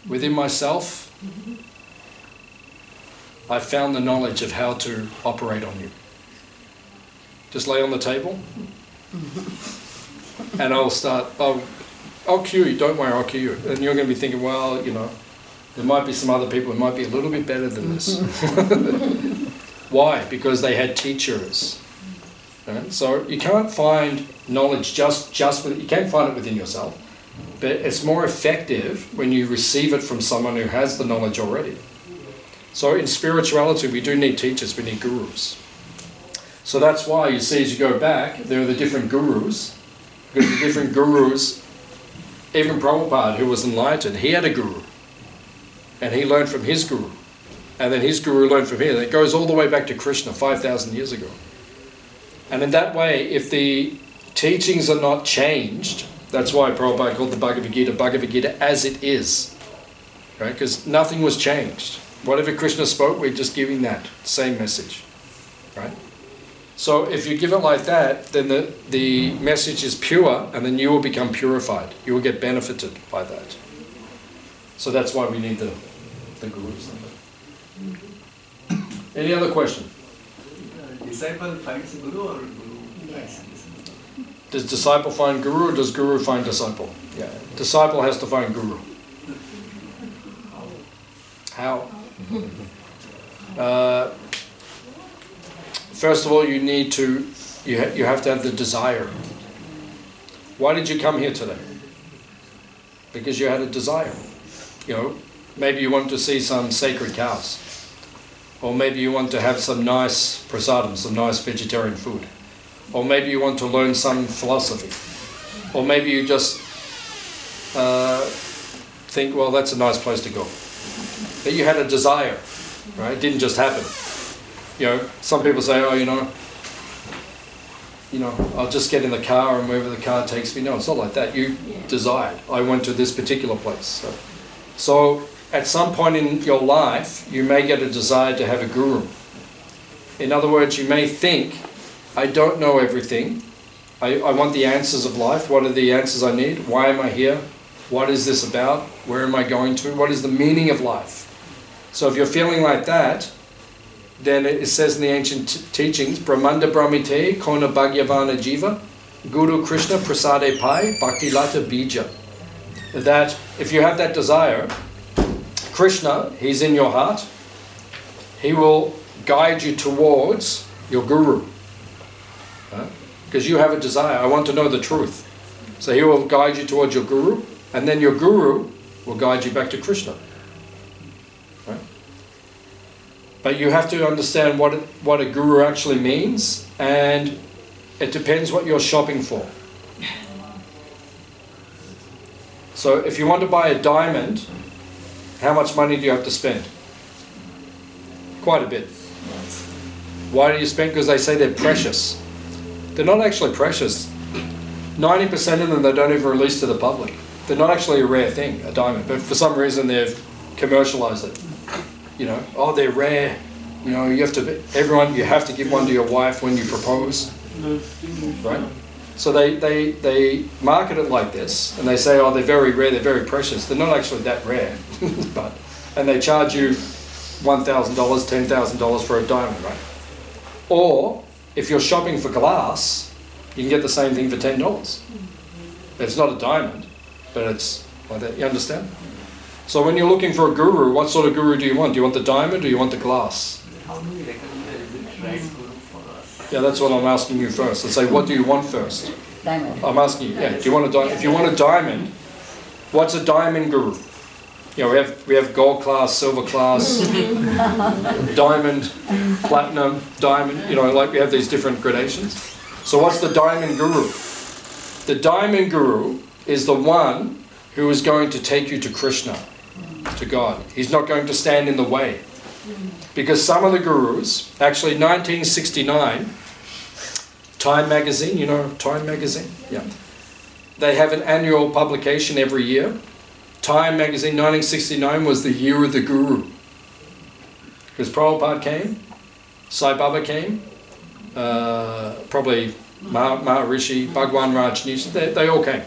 Within myself, I found the knowledge of how to operate on you. Just lay on the table, and I'll cure you, don't worry, I'll cure you. And you're going to be thinking, well, there might be some other people who might be a little bit better than this. Why? Because they had teachers. Right? So you can't find knowledge you can't find it within yourself, but it's more effective when you receive it from someone who has the knowledge already. So in spirituality, we do need teachers, we need gurus. So that's why you see as you go back, there are the different gurus, because the different gurus, even Prabhupada, who was enlightened, he had a guru. And he learned from his guru. and then his guru learned from here. It goes all the way back to Krishna 5,000 years ago. And in that way, if the teachings are not changed, that's why Prabhupada called the Bhagavad Gita as it is. Right? Because nothing was changed. Whatever Krishna spoke, we're just giving that same message. Right? So if you give it like that, then the message is pure, and then you will become purified. You will get benefited by that. So that's why we need the gurus. Any other question? Disciple finds guru or guru finds disciple? Does disciple find guru, or does guru find disciple? Yeah. Disciple has to find guru. How? First of all, you need to, you have to have the desire. Why did you come here today? Because you had a desire. You know, maybe you want to see some sacred cows. Or maybe you want to have some nice prasadam, some nice vegetarian food. Or maybe you want to learn some philosophy. Or maybe you just think, well, that's a nice place to go. But you had a desire, right? It didn't just happen. You know, some people say, oh, you know, I'll just get in the car and wherever the car takes me. No, it's not like that. You desired. I went to this particular place. So at some point in your life, you may get a desire to have a guru. In other words, you may think, I don't know everything. I want the answers of life. What are the answers I need? Why am I here? What is this about? Where am I going to? What is the meaning of life? So if you're feeling like that, then it says in the ancient teachings, Brahmanda Brahmite Kona Bhagyavana Jiva Guru Krishna Prasade Pai Bhakti Lata Bija. That if you have that desire, Krishna, he's in your heart, he will guide you towards your guru. Because you have a desire, I want to know the truth. So he will guide you towards your guru, and then your guru will guide you back to Krishna. Right? But you have to understand what a guru actually means, and it depends what you're shopping for. So if you want to buy a diamond, how much money do you have to spend? Quite a bit. Why do you spend? Because they say they're precious. They're not actually precious. 90% of them they don't even release to the public. They're not actually a rare thing, a diamond, but for some reason they've commercialized it. You know, oh, they're rare. You know, you have to give one to your wife when you propose, right? So they market it like this, and they say, oh, they're very rare, they're very precious. They're not actually that rare, and they charge you $1,000, $10,000 for a diamond, right? Or if you're shopping for glass, you can get the same thing for $10. It's not a diamond, but it's like that. You understand? So when you're looking for a guru, what sort of guru do you want? Do you want the diamond or do you want the glass? How do we recommend the right guru for us? Yeah, that's what I'm asking you first. Let's say, what do you want first? Diamond. I'm asking you, do you want a diamond? If you want a diamond, what's a diamond guru? You know, we have gold class, silver class, diamond, platinum, diamond, you know, like we have these different gradations. So what's the diamond guru? The diamond guru is the one who is going to take you to Krishna, to God. He's not going to stand in the way. Because some of the gurus, actually 1969, Time magazine, you know Time magazine? Yeah. They have an annual publication every year. Time magazine 1969 was the year of the guru. Because Prabhupada came, Sai Baba came, probably Maharishi, Bhagwan Rajneesh, they all came.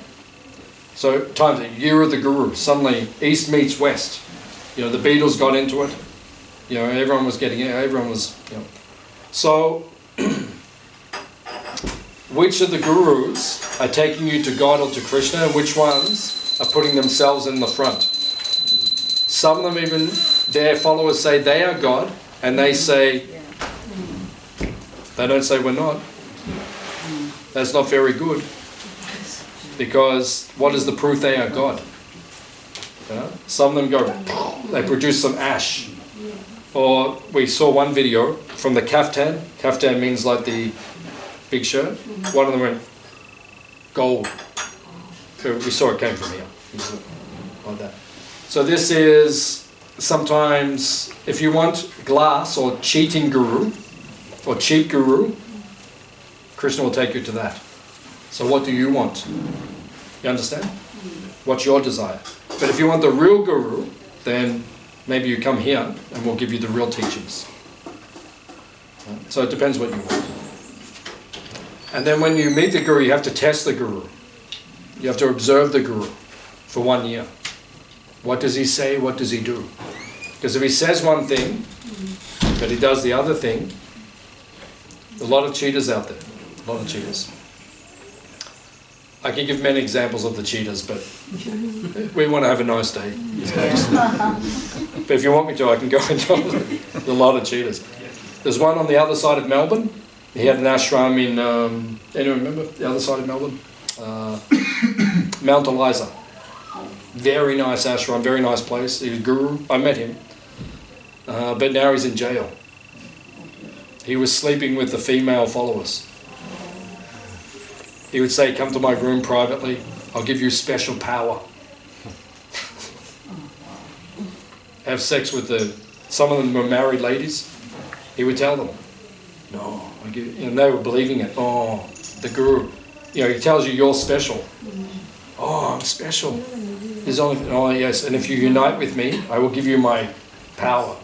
So time's the year of the guru. Suddenly East meets West. You know, the Beatles got into it. You know, everyone was getting it, everyone was, you know. So, which of the gurus are taking you to God or to Krishna, and which ones are putting themselves in the front? Some of them even, their followers say they are God, and they say, they don't say we're not. That's not very good. Because what is the proof they are God? Some of them go, they produce some ash. Or we saw one video from the kaftan. Kaftan means like the big shirt. One of them went gold. We saw it came from here. Like that. So this is sometimes if you want glass or cheating guru or cheap guru, Krishna will take you to that. So what do you want? You understand? What's your desire? But if you want the real guru, then maybe you come here and we'll give you the real teachings. So it depends what you want. And then when you meet the guru, you have to test the guru. You have to observe the guru for 1 year. What does he say? What does he do? Because if he says one thing, but he does the other thing, a lot of cheaters out there. A lot of cheaters. I can give many examples of the cheaters, but we want to have a nice day. But if you want me to, I can go into a lot of cheaters. There's one on the other side of Melbourne. He had an ashram in, anyone remember the other side of Melbourne? Mount Eliza. Very nice ashram, very nice place. He was guru. I met him. But now he's in jail. He was sleeping with the female followers. He would say, come to my room privately. I'll give you special power. Have sex with some of them were married ladies. He would tell them, no, and they were believing it. Oh, the guru, he tells you you're special. Oh, I'm special. There's only, oh yes, and if you unite with me, I will give you my power.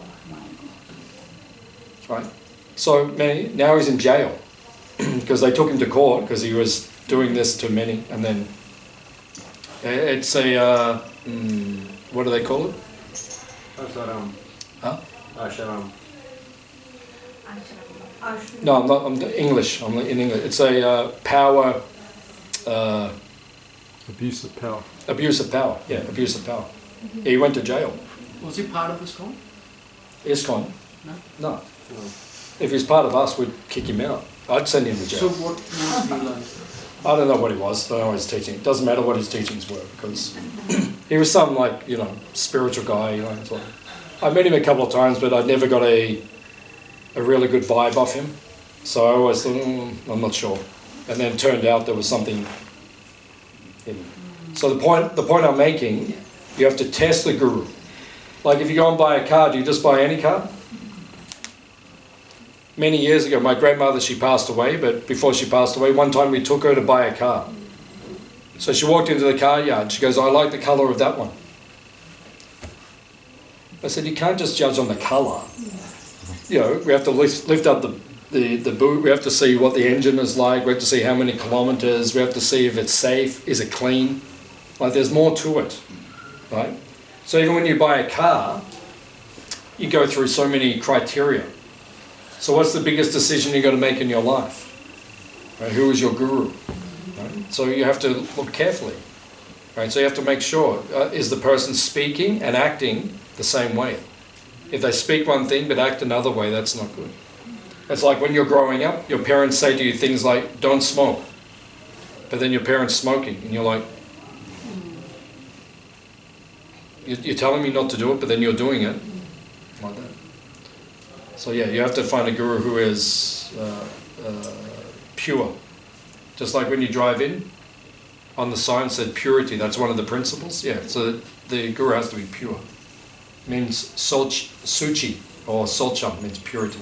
Right? So now he's in jail because they took him to court because he was doing this to many, and then it's a what do they call it? Asharam. Huh? Asharam. No, I'm English. I'm in English. It's a power. Abuse of power. Abuse of power. Yeah, abuse of power. He went to jail. Was he part of ISKCON? ISKCON? No. No. If he's part of us, we'd kick him out. I'd send him to jail. So what was he like? I don't know what he was. I don't know his teaching. It doesn't matter what his teachings were because he was some spiritual guy. So I met him a couple of times, but I never got a really good vibe off him. So I always thought, I'm not sure. And then it turned out there was something hidden. So the point I'm making, you have to test the guru. Like if you go and buy a car, do you just buy any car? Many years ago, my grandmother, she passed away, but before she passed away, one time we took her to buy a car. So she walked into the car yard. She goes, I like the colour of that one. I said, you can't just judge on the colour. We have to lift up the boot. We have to see what the engine is like. We have to see how many kilometres. We have to see if it's safe. Is it clean? Like there's more to it, right? So even when you buy a car, you go through so many criteria. So what's the biggest decision you're going to make in your life? Right? Who is your guru? Right? So you have to look carefully. Right? So you have to make sure, is the person speaking and acting the same way? If they speak one thing but act another way, that's not good. It's like when you're growing up, your parents say to you things like, don't smoke. But then your parents smoking, and you're like, you're telling me not to do it, but then you're doing it. Like that. So yeah, you have to find a guru who is pure. Just like when you drive in, on the sign said purity, that's one of the principles. Yeah, so the guru has to be pure. It means suchi, or solcham means purity.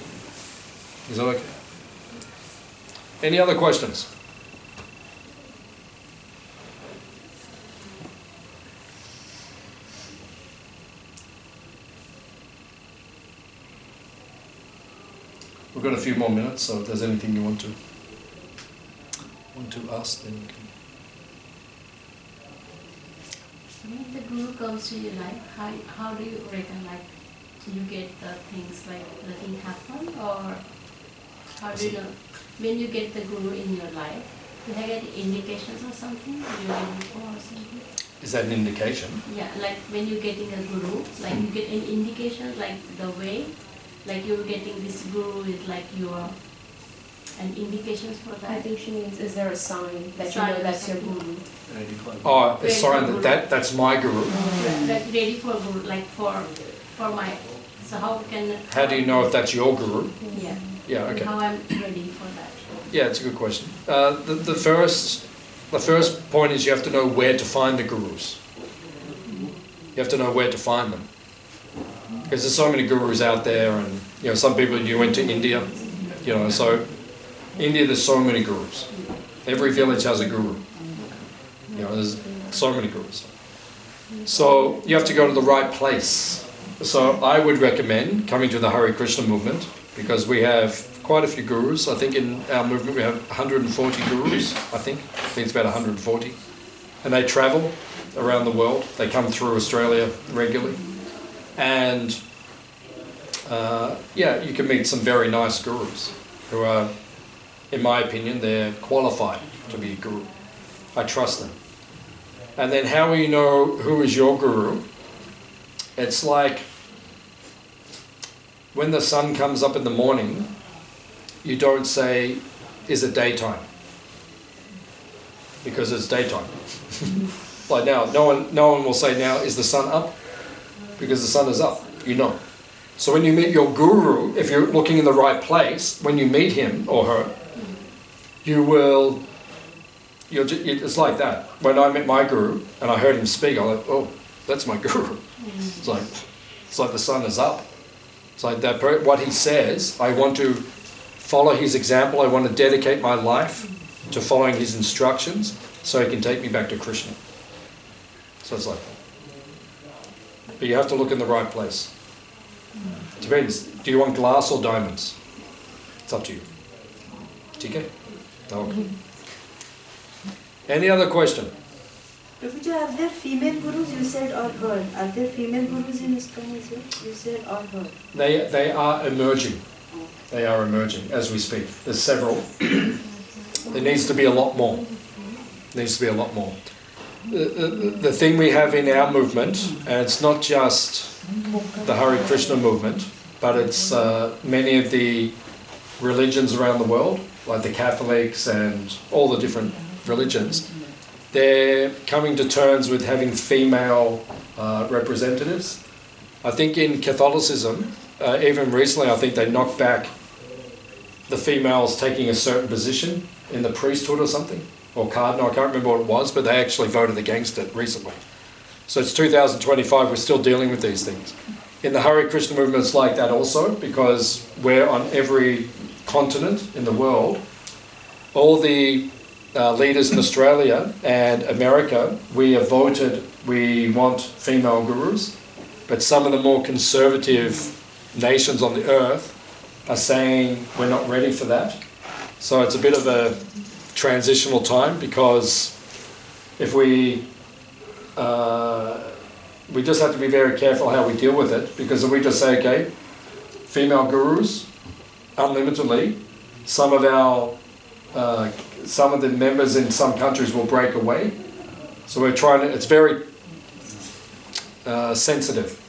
Is that okay? Any other questions? We've got a few more minutes, so if there's anything you want to ask, then you can. When the guru comes to your life, how do you reckon, you get the things like nothing happen, or how do you know when you get the guru in your life? Do you get indications or something you're waiting for or something? Is that an indication? Yeah, like when you're getting a guru, you get an indication, like the way, like you're getting this guru is like your and indications for that. I think she means, is there a sign that you know that's your guru? Oh, a sign that's my guru. Like ready for guru, like for my. So how can? How do you know if that's your guru? Yeah. Yeah. Okay. How I'm ready for that. Yeah, it's a good question. The first point is you have to know where to find the gurus. You have to know where to find them. Because there's so many gurus out there, and some people, you went to India, so India, there's so many gurus. Every village has a guru. There's so many gurus. So you have to go to the right place. So I would recommend coming to the Hare Krishna movement, because we have quite a few gurus. I think in our movement we have 140 gurus, I think it's about 140. And they travel around the world. They come through Australia regularly. And you can meet some very nice gurus who are, in my opinion, they're qualified to be a guru. I trust them. And then how will you know who is your guru? It's like when the sun comes up in the morning, you don't say, is it daytime? Because it's daytime. Like now, no one will say now, is the sun up? Because the sun is up, So when you meet your guru, if you're looking in the right place, when you meet him or her, it's like that. When I met my guru and I heard him speak, I'm like, oh, that's my guru. It's like the sun is up. It's like that. What he says, I want to follow his example. I want to dedicate my life to following his instructions so he can take me back to Krishna. So it's like that. But you have to look in the right place. Depends. Do you want glass or diamonds? It's up to you. Okay? Okay. Any other question? Prabhuji, are there female gurus, you said, or heard? Are there female gurus in ISKCON as well? You said or heard? They are emerging. They are emerging as we speak. There's several. There needs to be a lot more. The thing we have in our movement, and it's not just the Hare Krishna movement, but it's many of the religions around the world, like the Catholics and all the different religions, they're coming to terms with having female representatives. I think in Catholicism, even recently, I think they knocked back the females taking a certain position in the priesthood or something, or cardinal, I can't remember what it was, but they actually voted against it recently. So it's 2025, we're still dealing with these things. In the Hare Krishna movement, it's like that also, because we're on every continent in the world. All the leaders in Australia and America, we have voted, we want female gurus, but some of the more conservative nations on the earth are saying we're not ready for that. So it's a bit of a transitional time, because if we just have to be very careful how we deal with it, because if we just say, okay, female gurus, unlimitedly, some of the members in some countries will break away. So we're trying to, it's very sensitive.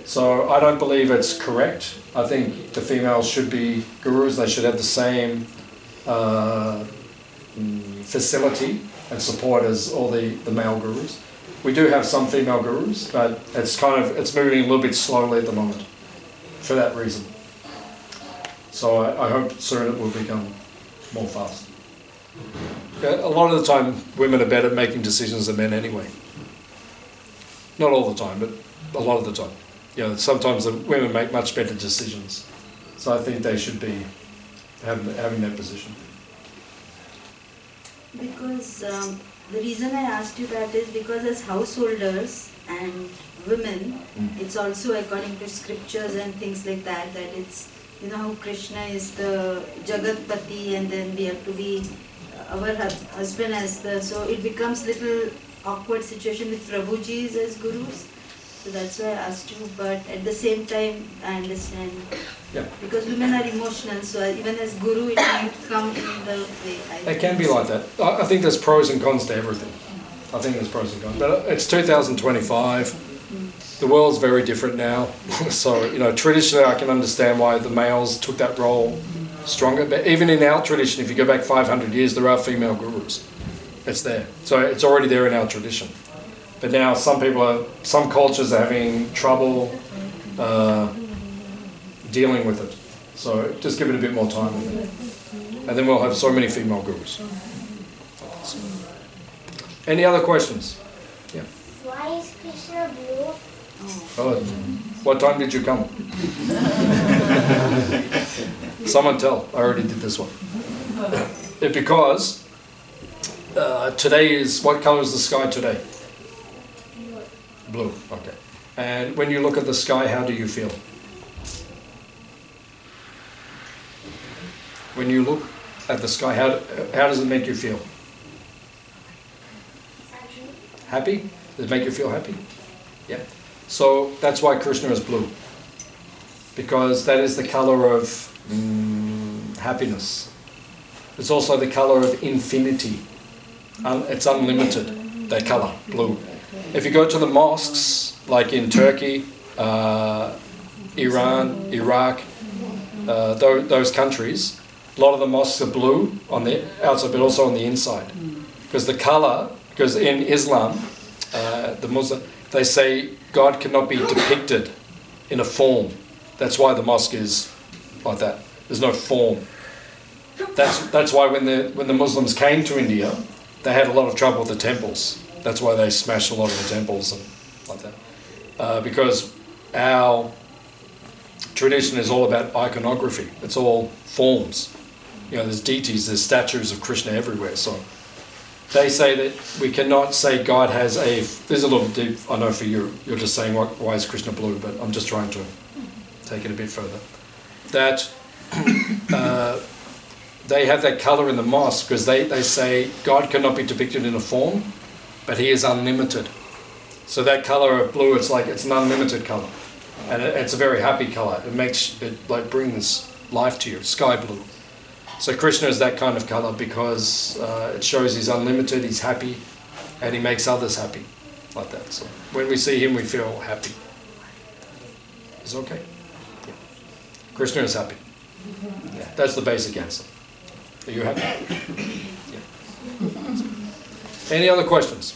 So I don't believe it's correct. I think the females should be gurus, they should have the same facility and support as all the male gurus. We do have some female gurus, but it's moving a little bit slowly at the moment for that reason. So I hope soon it will become more fast. A lot of the time women are better at making decisions than men anyway. Not all the time, but a lot of the time. Sometimes the women make much better decisions. So I think they should be having that position. Because the reason I asked you that is because as householders and women, it's also according to scriptures and things like that, that it's, how Krishna is the Jagatpati and then we have to be our husband as so it becomes little awkward situation with Prabhujis as gurus. So that's why I asked you, but at the same time I understand. Yeah. Because women are emotional, so even as guru it might come in the way. It can be like that. I think there's pros and cons to everything. I think there's pros and cons. But it's 2025. The world's very different now. So, traditionally I can understand why the males took that role stronger. But even in our tradition, if you go back 500 years, there are female gurus. It's there. So it's already there in our tradition. But now some cultures are having trouble dealing with it. So just give it a bit more time. And then we'll have so many female gurus. Any other questions? Yeah. Why is Krishna blue? Oh, What time did you come? Someone tell. I already did this one. Because today is, what color is the sky today? Blue. Okay. And when you look at the sky, how do you feel? When you look at the sky, how does it make you feel? Happy? Does it make you feel happy? Yeah. So that's why Krishna is blue. Because that is the color of happiness. It's also the color of infinity. It's unlimited, that color, blue. If you go to the mosques, like in Turkey, Iran, Iraq, those countries, a lot of the mosques are blue on the outside, but also on the inside. Because the color, because in Islam, the Muslim, they say God cannot be depicted in a form. That's why the mosque is like that. There's no form. That's why when the Muslims came to India, they had a lot of trouble with the temples. That's why they smashed a lot of the temples and like that. Because our tradition is all about iconography. It's all forms. You know, there's deities, there's statues of Krishna everywhere. So they say that we cannot say God has a... There's a little deep, I know for you, you're just saying why is Krishna blue, but I'm just trying to take it a bit further. That they have that colour in the mosque because they say God cannot be depicted in a form, but he is unlimited. So that colour of blue, it's an unlimited colour. And it's a very happy colour. It brings life to you, sky blue. So Krishna is that kind of colour because it shows he's unlimited, he's happy, and he makes others happy, like that. So when we see him, we feel happy. Is it okay? Yeah. Krishna is happy. Yeah, that's the basic answer. Are you happy? Yeah. Any other questions?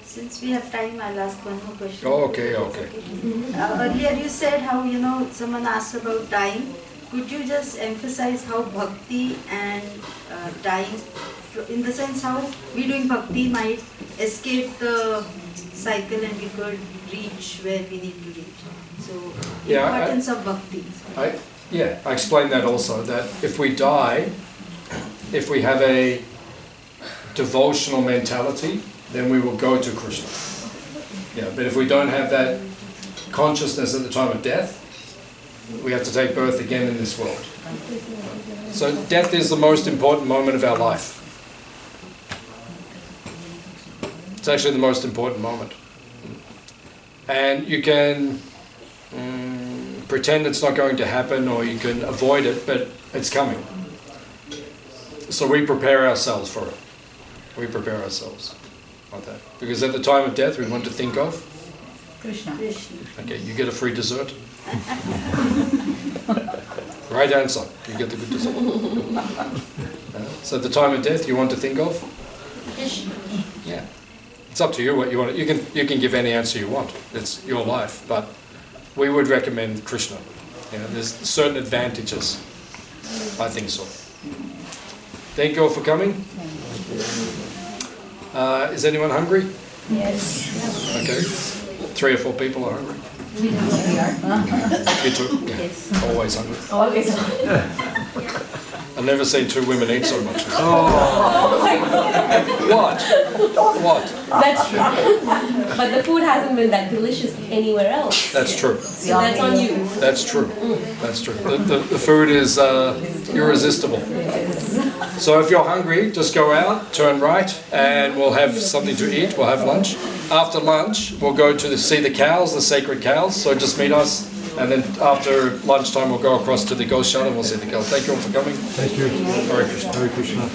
Since we have time, I'll ask one more question. Oh, okay. Earlier you said how, someone asked about dying. Could you just emphasize how bhakti and dying, in the sense how we doing bhakti might escape the cycle and we could reach where we need to reach. So, importance of bhakti. I explained that also, that if we die, if we have a devotional mentality, then we will go to Krishna. Yeah, but if we don't have that consciousness at the time of death, we have to take birth again in this world. So death is the most important moment of our life. It's actually the most important moment. And you can pretend it's not going to happen, or you can avoid it, but it's coming. So we prepare ourselves for it. We prepare ourselves like that. Because at the time of death, we want to think of Krishna. Okay, you get a free dessert. Right answer. You get the good dessert. So at the time of death, you want to think of Krishna. Yeah. It's up to you what you want. You can give any answer you want. It's your life, but we would recommend Krishna. There's certain advantages. I think so. Thank you all for coming. Is anyone hungry? Yes. Okay. 3 or 4 people are hungry. We are. Me too. Yeah. Yes. Always hungry. Always. I've never seen 2 women eat so much. Oh my God. What? That's true. But the food hasn't been that delicious anywhere else. That's true. So that's on you. That's true. That's true. The food is irresistible. So if you're hungry, just go out, turn right, and we'll have something to eat. We'll have lunch. After lunch, we'll go to see the cows, the sacred cows. So just meet us. And then after lunchtime, we'll go across to the Goshala and we'll see the cows. Thank you all for coming. Thank you. Hare Krishna. Hare Krishna.